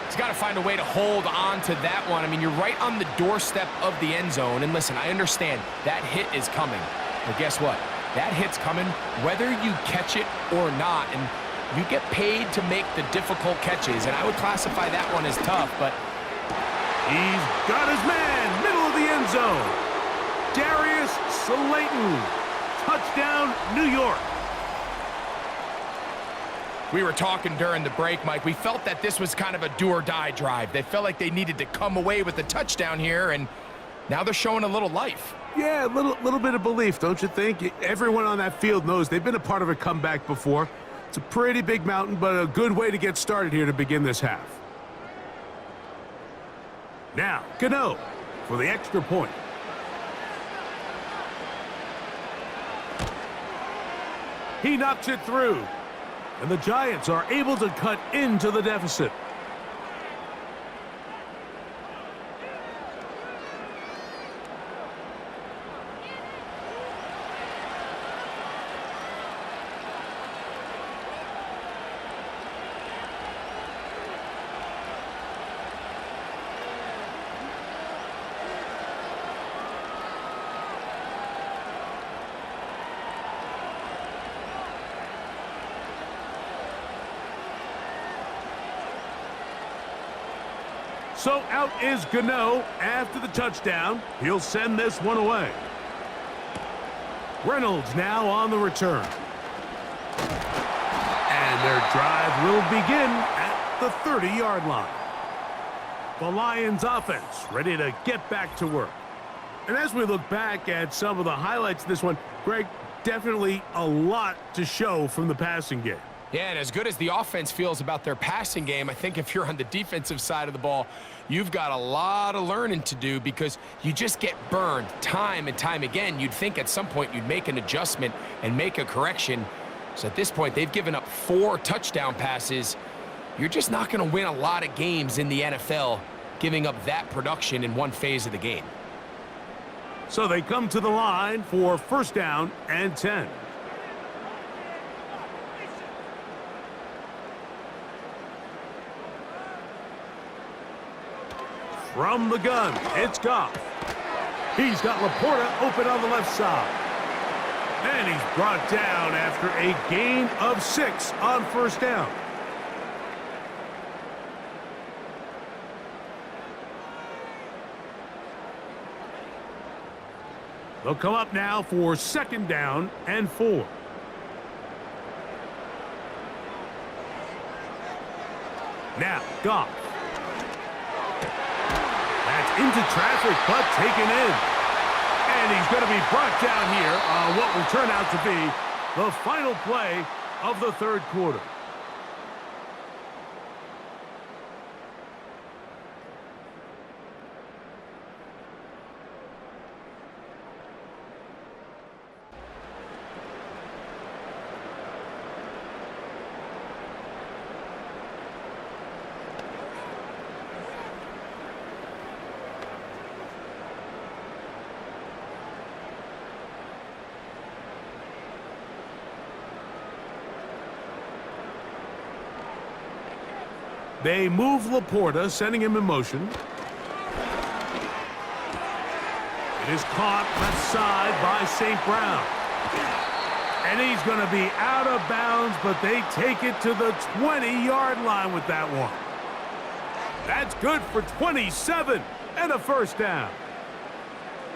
He's got to find a way to hold on to that one. I mean, you're right on the doorstep of the end zone. And listen, I understand that hit is coming. But guess what? That hit's coming whether you catch it or not. And you get paid to make the difficult catches. And I would classify that one as tough, but he's got his man, middle of the end zone. Darius Slayton. Touchdown, New York. We were talking during the break, Mike. We felt that this was kind of a do-or-die drive. They felt like they needed to come away with the touchdown here, and now they're showing a little life. Yeah, a little bit of belief, don't you think? Everyone on that field knows they've been a part of a comeback before. It's a pretty big mountain, but a good way to get started here to begin this half. Now, Gano for the extra point. He knocks it through, and the Giants are able to cut into the deficit. So out is Gano after the touchdown. He'll send this one away. Reynolds now on the return. And their drive will begin at the 30-yard line. The Lions offense ready to get back to work. And as we look back at some of the highlights of this one, Greg, definitely a lot to show from the passing game. Yeah, and as good as the offense feels about their passing game, I think if you're on the defensive side of the ball, you've got a lot of learning to do because you just get burned time and time again. You'd think at some point you'd make an adjustment and make a correction. So at this point, they've given up 4 touchdown passes. You're just not going to win a lot of games in the NFL giving up that production in one phase of the game. So they come to the line for 1st down and 10. From the gun, it's Goff. He's got Laporta open on the left side. And he's brought down after a gain of 6 on 1st down. They'll come up now for 2nd down and 4. Now, Goff. That's into traffic, but taken in. And he's going to be brought down here on what will turn out to be the final play of the 3rd quarter. They move Laporta, sending him in motion. It is caught left side by St. Brown. And he's going to be out of bounds, but they take it to the 20-yard line with that one. That's good for 27 and a first down.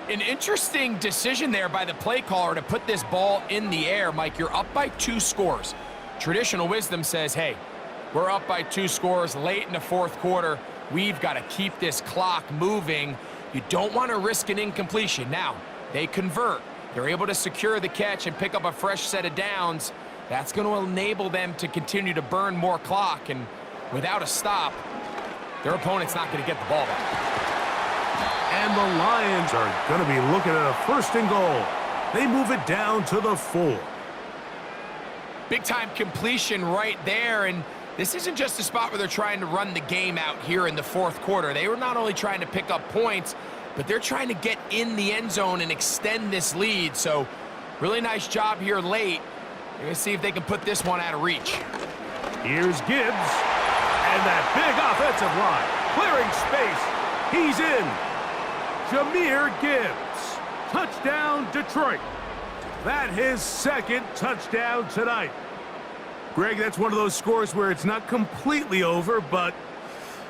An interesting decision there by the play caller to put this ball in the air. Mike, you're up by 2 scores. Traditional wisdom says, hey, we're up by 2 scores late in the fourth quarter. We've got to keep this clock moving. You don't want to risk an incompletion. Now, they convert. They're able to secure the catch and pick up a fresh set of downs. That's going to enable them to continue to burn more clock. And without a stop, their opponent's not going to get the ball back. And the Lions are going to be looking at a first and goal. They move it down to the 4. Big-time completion right there, and this isn't just a spot where they're trying to run the game out here in the fourth quarter. They were not only trying to pick up points, but they're trying to get in the end zone and extend this lead. So, really nice job here late. They're going to see if they can put this one out of reach. Here's Gibbs, and that big offensive line, clearing space. He's in. Jahmyr Gibbs, touchdown Detroit. That his second touchdown tonight. Greg, that's one of those scores where it's not completely over, but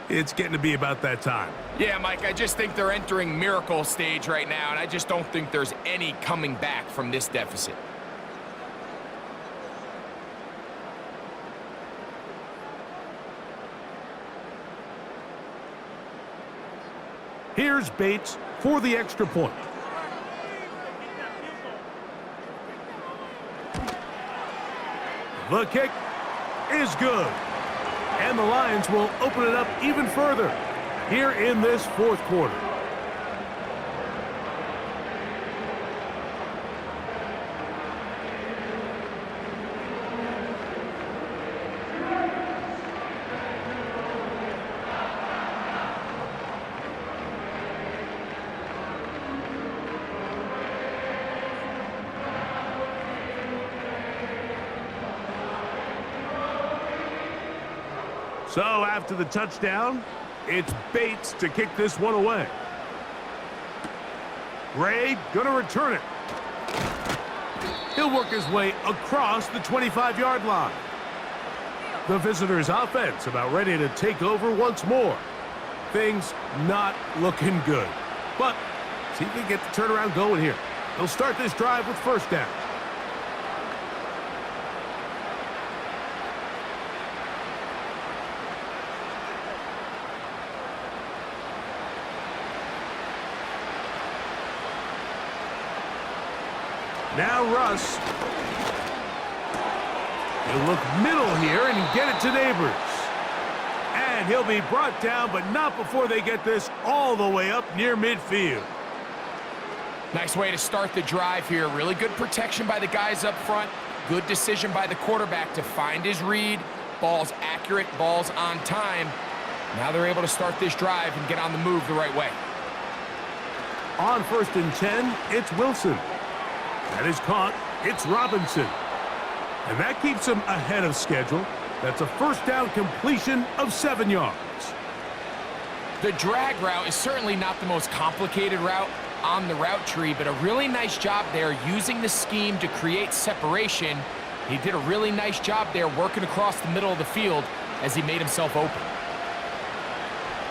it's getting to be about that time. Yeah, Mike, I just think they're entering miracle stage right now, and I just don't think there's any coming back from this deficit. Here's Bates for the extra point. The kick is good. And the Lions will open it up even further here in this fourth quarter. So after the touchdown, it's Bates to kick this one away. Gray gonna return it. He'll work his way across the 25-yard line. The visitors' offense about ready to take over once more. Things not looking good. But see if they can get the turnaround going here. They'll start this drive with first down. Now Russ. He'll look middle here and get it to Neighbors. And he'll be brought down, but not before they get this all the way up near midfield. Nice way to start the drive here. Really good protection by the guys up front. Good decision by the quarterback to find his read. Ball's accurate, ball's on time. Now they're able to start this drive and get on the move the right way. On 1st and 10, it's Wilson. That is caught. It's Robinson. And that keeps him ahead of schedule. That's a first down completion of 7 yards. The drag route is certainly not the most complicated route on the route tree, but a really nice job there using the scheme to create separation. He did a really nice job there working across the middle of the field as he made himself open.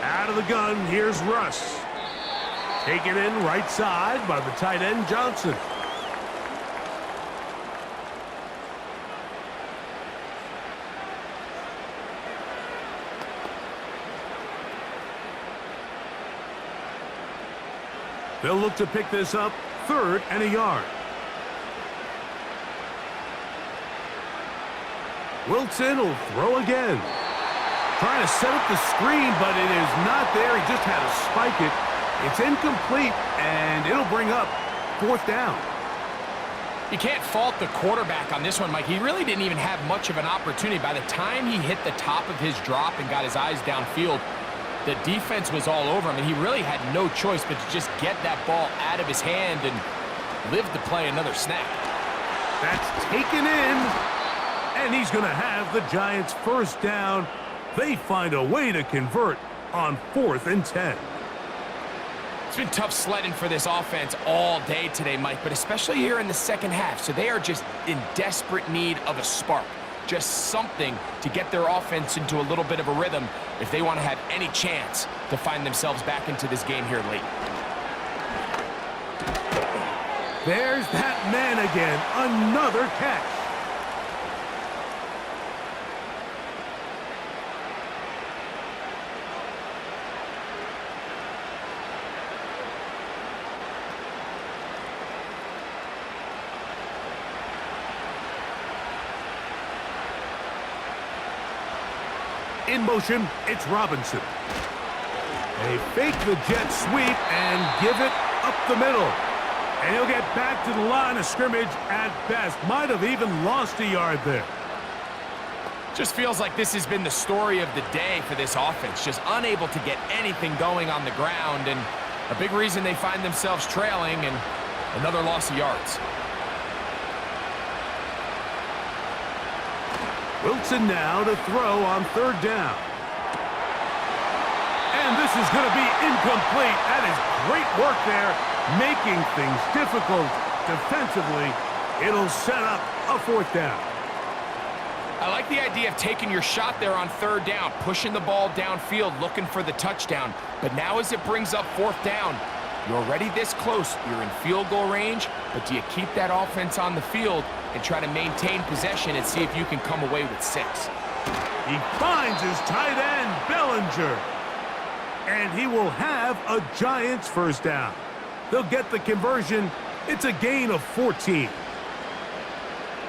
Out of the gun, here's Russ. Taken in right side by the tight end, Johnson. They'll look to pick this up, 3rd and a yard. Wilson will throw again. Trying to set up the screen, but it is not there. He just had to spike it. It's incomplete, and it'll bring up 4th down. You can't fault the quarterback on this one, Mike. He really didn't even have much of an opportunity. By the time he hit the top of his drop and got his eyes downfield, the defense was all over him, and he really had no choice but to just get that ball out of his hand and live to play another snap. That's taken in, and he's going to have the Giants' first down They find a way to convert on 4th and 10. It's been tough sledding for this offense all day today, Mike, but especially here in the second half. So they are just in desperate need of a spark, just something to get their offense into a little bit of a rhythm if they want to have any chance to find themselves back into this game here late. There's that man again, another catch. In motion, it's Robinson. They fake the jet sweep and give it up the middle. And he'll get back to the line of scrimmage at best. Might have even lost a yard there. Just feels like this has been the story of the day for this offense. Just unable to get anything going on the ground. And a big reason they find themselves trailing and another loss of yards. Wilson now to throw on 3rd down. And this is going to be incomplete. That is great work there, making things difficult defensively. It'll set up a 4th down. I like the idea of taking your shot there on 3rd down, pushing the ball downfield, looking for the touchdown. But now as it brings up 4th down, you're already this close. You're in field goal range, but do you keep that offense on the field and try to maintain possession and see if you can come away with 6? He finds his tight end, Bellinger. And he will have a Giants 1st down. They'll get the conversion. It's a gain of 14.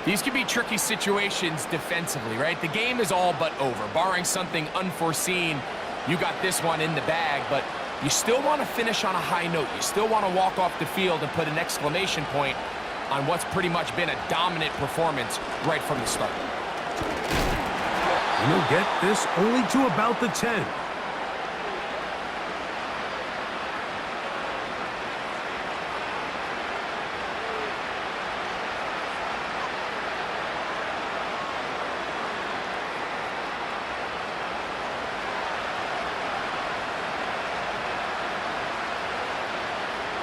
These can be tricky situations defensively, right? The game is all but over. Barring something unforeseen, you got this one in the bag, but you still want to finish on a high note. You still want to walk off the field and put an exclamation point on what's pretty much been a dominant performance right from the start. And he'll get this only to about the 10.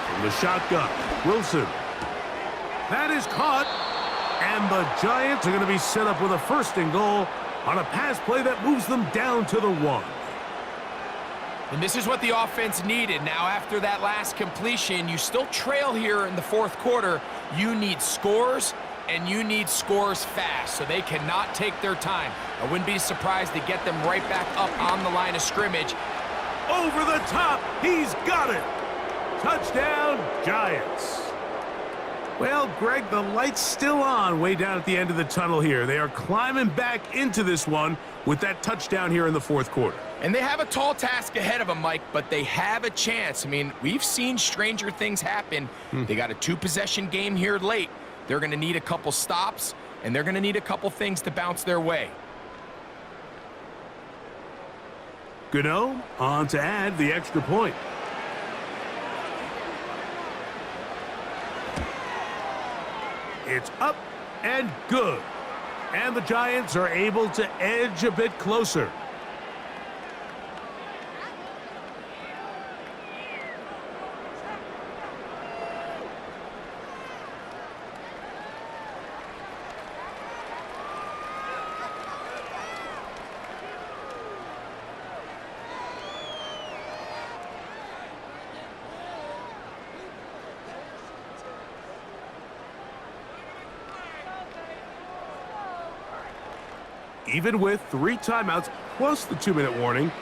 From the shotgun, Wilson. That is caught, and the Giants are going to be set up with a 1st and goal on a pass play that moves them down to the 1. And this is what the offense needed. Now, after that last completion, you still trail here in the 4th quarter. You need scores, and you need scores fast, so they cannot take their time. I wouldn't be surprised to get them right back up on the line of scrimmage. Over the top, he's got it. Touchdown, Giants. Well, Greg, the light's still on way down at the end of the tunnel here. They are climbing back into this one with that touchdown here in the 4th quarter. And they have a tall task ahead of them, Mike, but they have a chance. I mean, we've seen stranger things happen. They got a 2-possession game here late. They're going to need a couple stops, and they're going to need a couple things to bounce their way. Gano on to add the extra point. It's up and good. And the Giants are able to edge a bit closer. Even with 3 timeouts plus the 2-minute warning,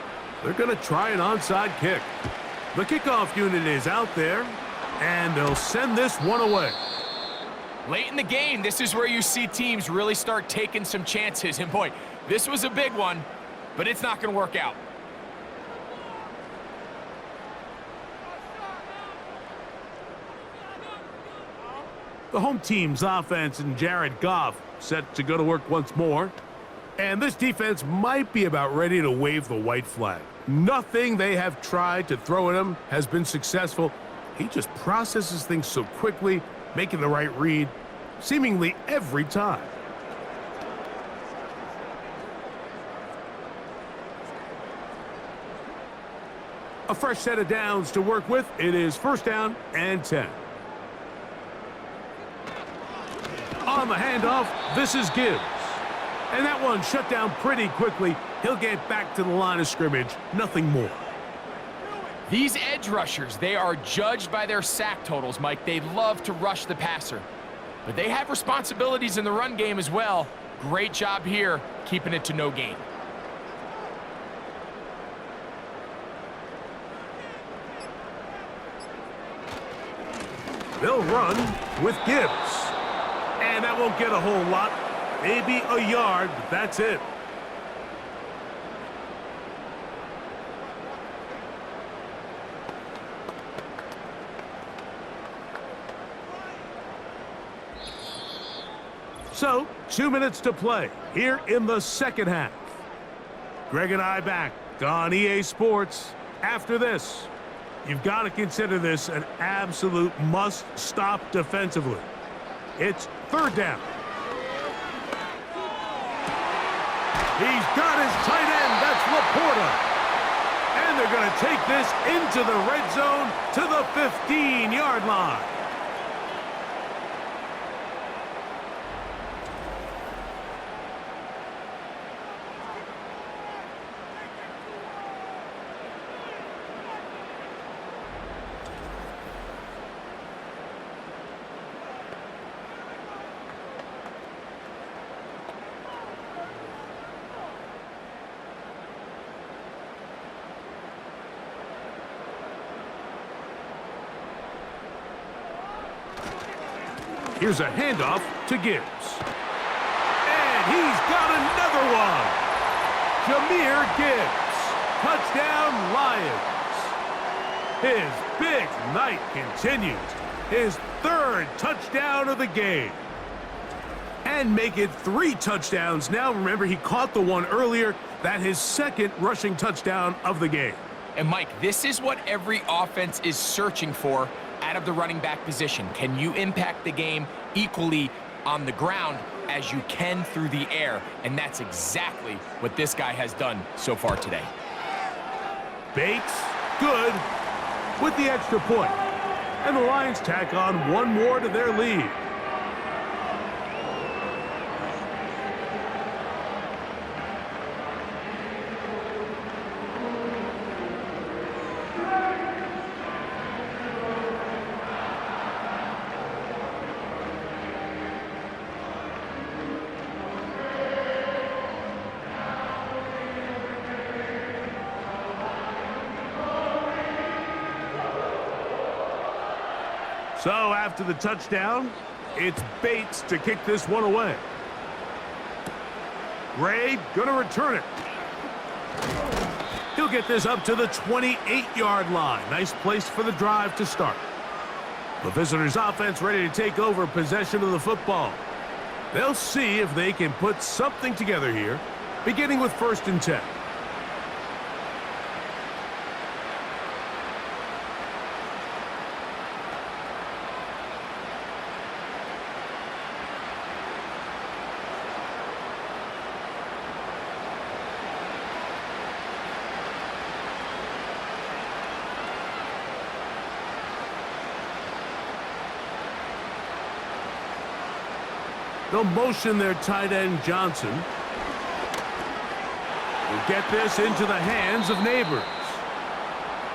they're going to try an onside kick. The kickoff unit is out there, and they'll send this one away. Late in the game, this is where you see teams really start taking some chances. And boy, this was a big one, but it's not going to work out. The home team's offense and Jared Goff set to go to work once more. And this defense might be about ready to wave the white flag. Nothing they have tried to throw at him has been successful. He just processes things so quickly, making the right read, seemingly every time. A fresh set of downs to work with. It is 1st down and 10. On the handoff, this is Gibbs. And that one shut down pretty quickly. He'll get back to the line of scrimmage. Nothing more. These edge rushers, they are judged by their sack totals, Mike. They love to rush the passer. But they have responsibilities in the run game as well. Great job here, keeping it to no gain. They'll run with Gibbs. And that won't get a whole lot. Maybe a yard, but that's it. So, 2 minutes to play here in the second half. Greg and I back on EA Sports. After this, you've got to consider this an absolute must-stop defensively. It's 3rd down. He's got his tight end. That's Laporta. And they're going to take this into the red zone to the 15-yard line. Here's a handoff to Gibbs. And he's got another one. Jahmyr Gibbs. Touchdown, Lions. His big night continues. His 3rd touchdown of the game. And make it 3 touchdowns now. Remember, he caught the one earlier. That his 2nd rushing touchdown of the game. And Mike, this is what every offense is searching for out of the running back position. Can you impact the game equally on the ground as you can through the air? And that's exactly what this guy has done so far today. Bates, good, with the extra point. And the Lions tack on one more to their lead. So after the touchdown, it's Bates to kick this one away. Gray gonna return it. He'll get this up to the 28-yard line. Nice place for the drive to start. The visitors' offense ready to take over possession of the football. They'll see if they can put something together here, beginning with 1st and 10. They'll motion their tight end, Johnson. We'll get this into the hands of Neighbors.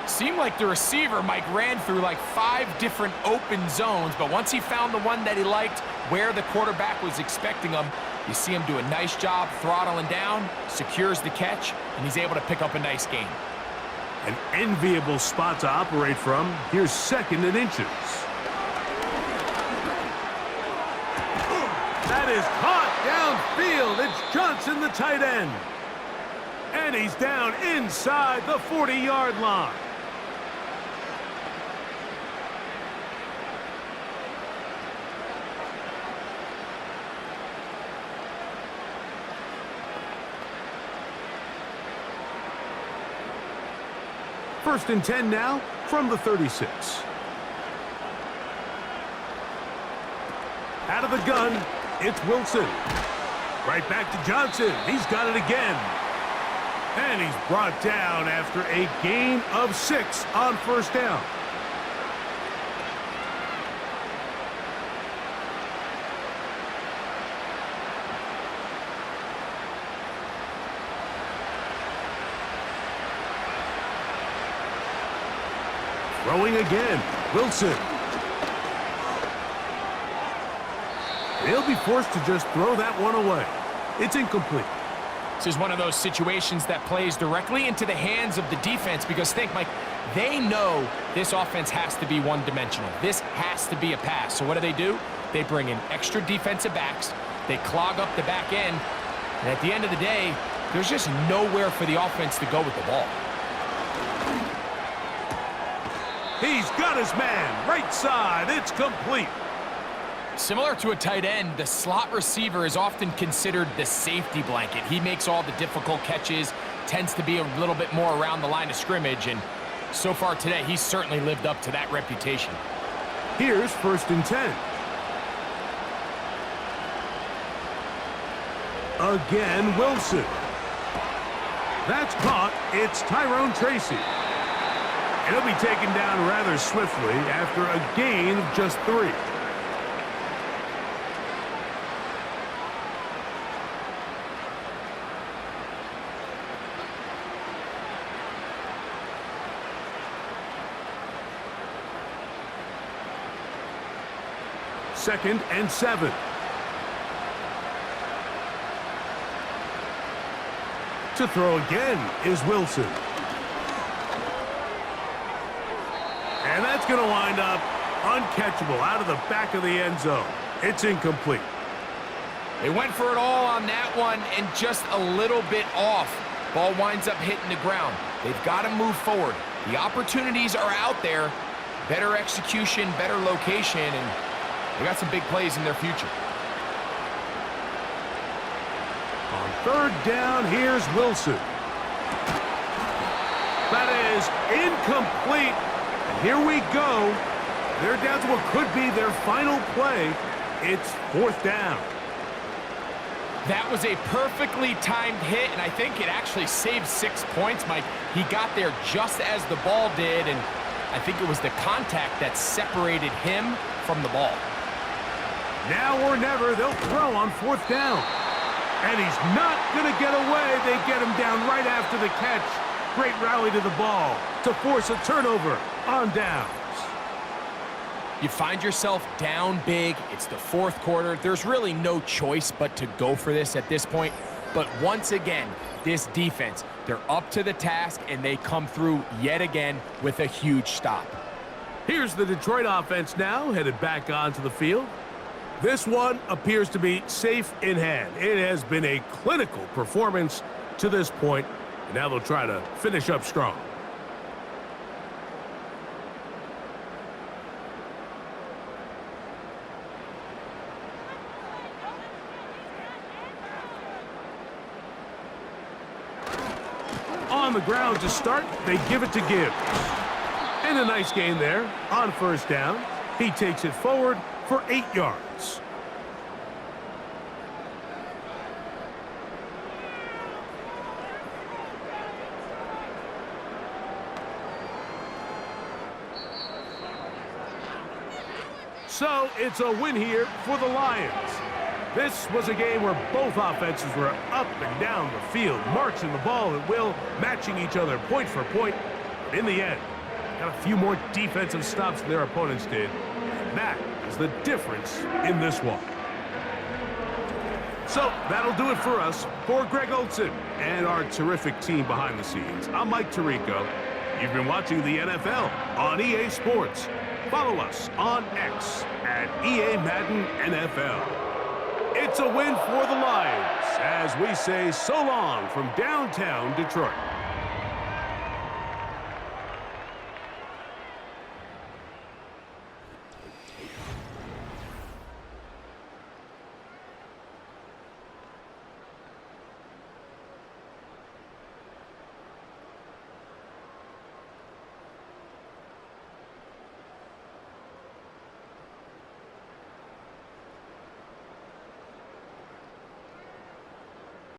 Seemed like the receiver, Mike, ran through like 5 different open zones, but once he found the one that he liked, where the quarterback was expecting him, you see him do a nice job throttling down, secures the catch, and he's able to pick up a nice gain. An enviable spot to operate from. Here's 2nd and inches. That is caught downfield. It's Johnson, the tight end. And he's down inside the 40-yard line. First and 10 now from the 36. Out of the gun, it's Wilson. Right back to Johnson. He's got it again. And he's brought down after a gain of 6 on first down. Throwing again, Wilson. They'll be forced to just throw that one away. It's incomplete. This is one of those situations that plays directly into the hands of the defense because think, Mike, they know this offense has to be one-dimensional. This has to be a pass. So what do? They bring in extra defensive backs. They clog up the back end. And at the end of the day, there's just nowhere for the offense to go with the ball. He's got his man, right side, it's complete. Similar to a tight end, the slot receiver is often considered the safety blanket. He makes all the difficult catches, tends to be a little bit more around the line of scrimmage, and so far today, he's certainly lived up to that reputation. Here's 1st and 10. Again, Wilson. That's caught. It's Tyrone Tracy. He'll be taken down rather swiftly after a gain of just 3. Second and 7. To throw again is Wilson. And that's going to wind up uncatchable out of the back of the end zone. It's incomplete. They went for it all on that one and just a little bit off. Ball winds up hitting the ground. They've got to move forward. The opportunities are out there. Better execution, better location, and they got some big plays in their future. On 3rd down, here's Wilson. That is incomplete. And here we go. They're down to what could be their final play. It's 4th down. That was a perfectly timed hit, and I think it actually saved 6 points, Mike. He got there just as the ball did, and I think it was the contact that separated him from the ball. Now or never, they'll throw on 4th down. And he's not going to get away. They get him down right after the catch. Great rally to the ball to force a turnover on downs. You find yourself down big. It's the 4th quarter. There's really no choice but to go for this at this point. But once again, this defense, they're up to the task, and they come through yet again with a huge stop. Here's the Detroit offense now, headed back onto the field. This one appears to be safe in hand. It has been a clinical performance to this point, and now they'll try to finish up strong. On the ground to start, they give it to Gibbs. And a nice gain there on 1st down. He takes it forward for 8 yards. So it's a win here for the Lions. This was a game where both offenses were up and down the field, marching the ball at will, matching each other point for point. But in the end, got a few more defensive stops than their opponents did. And that is the difference in this one. So that'll do it for us. For Greg Olson and our terrific team behind the scenes, I'm Mike Tirico. You've been watching the NFL on EA Sports. Follow us on X at EA Madden NFL. It's a win for the Lions as we say so long from downtown Detroit.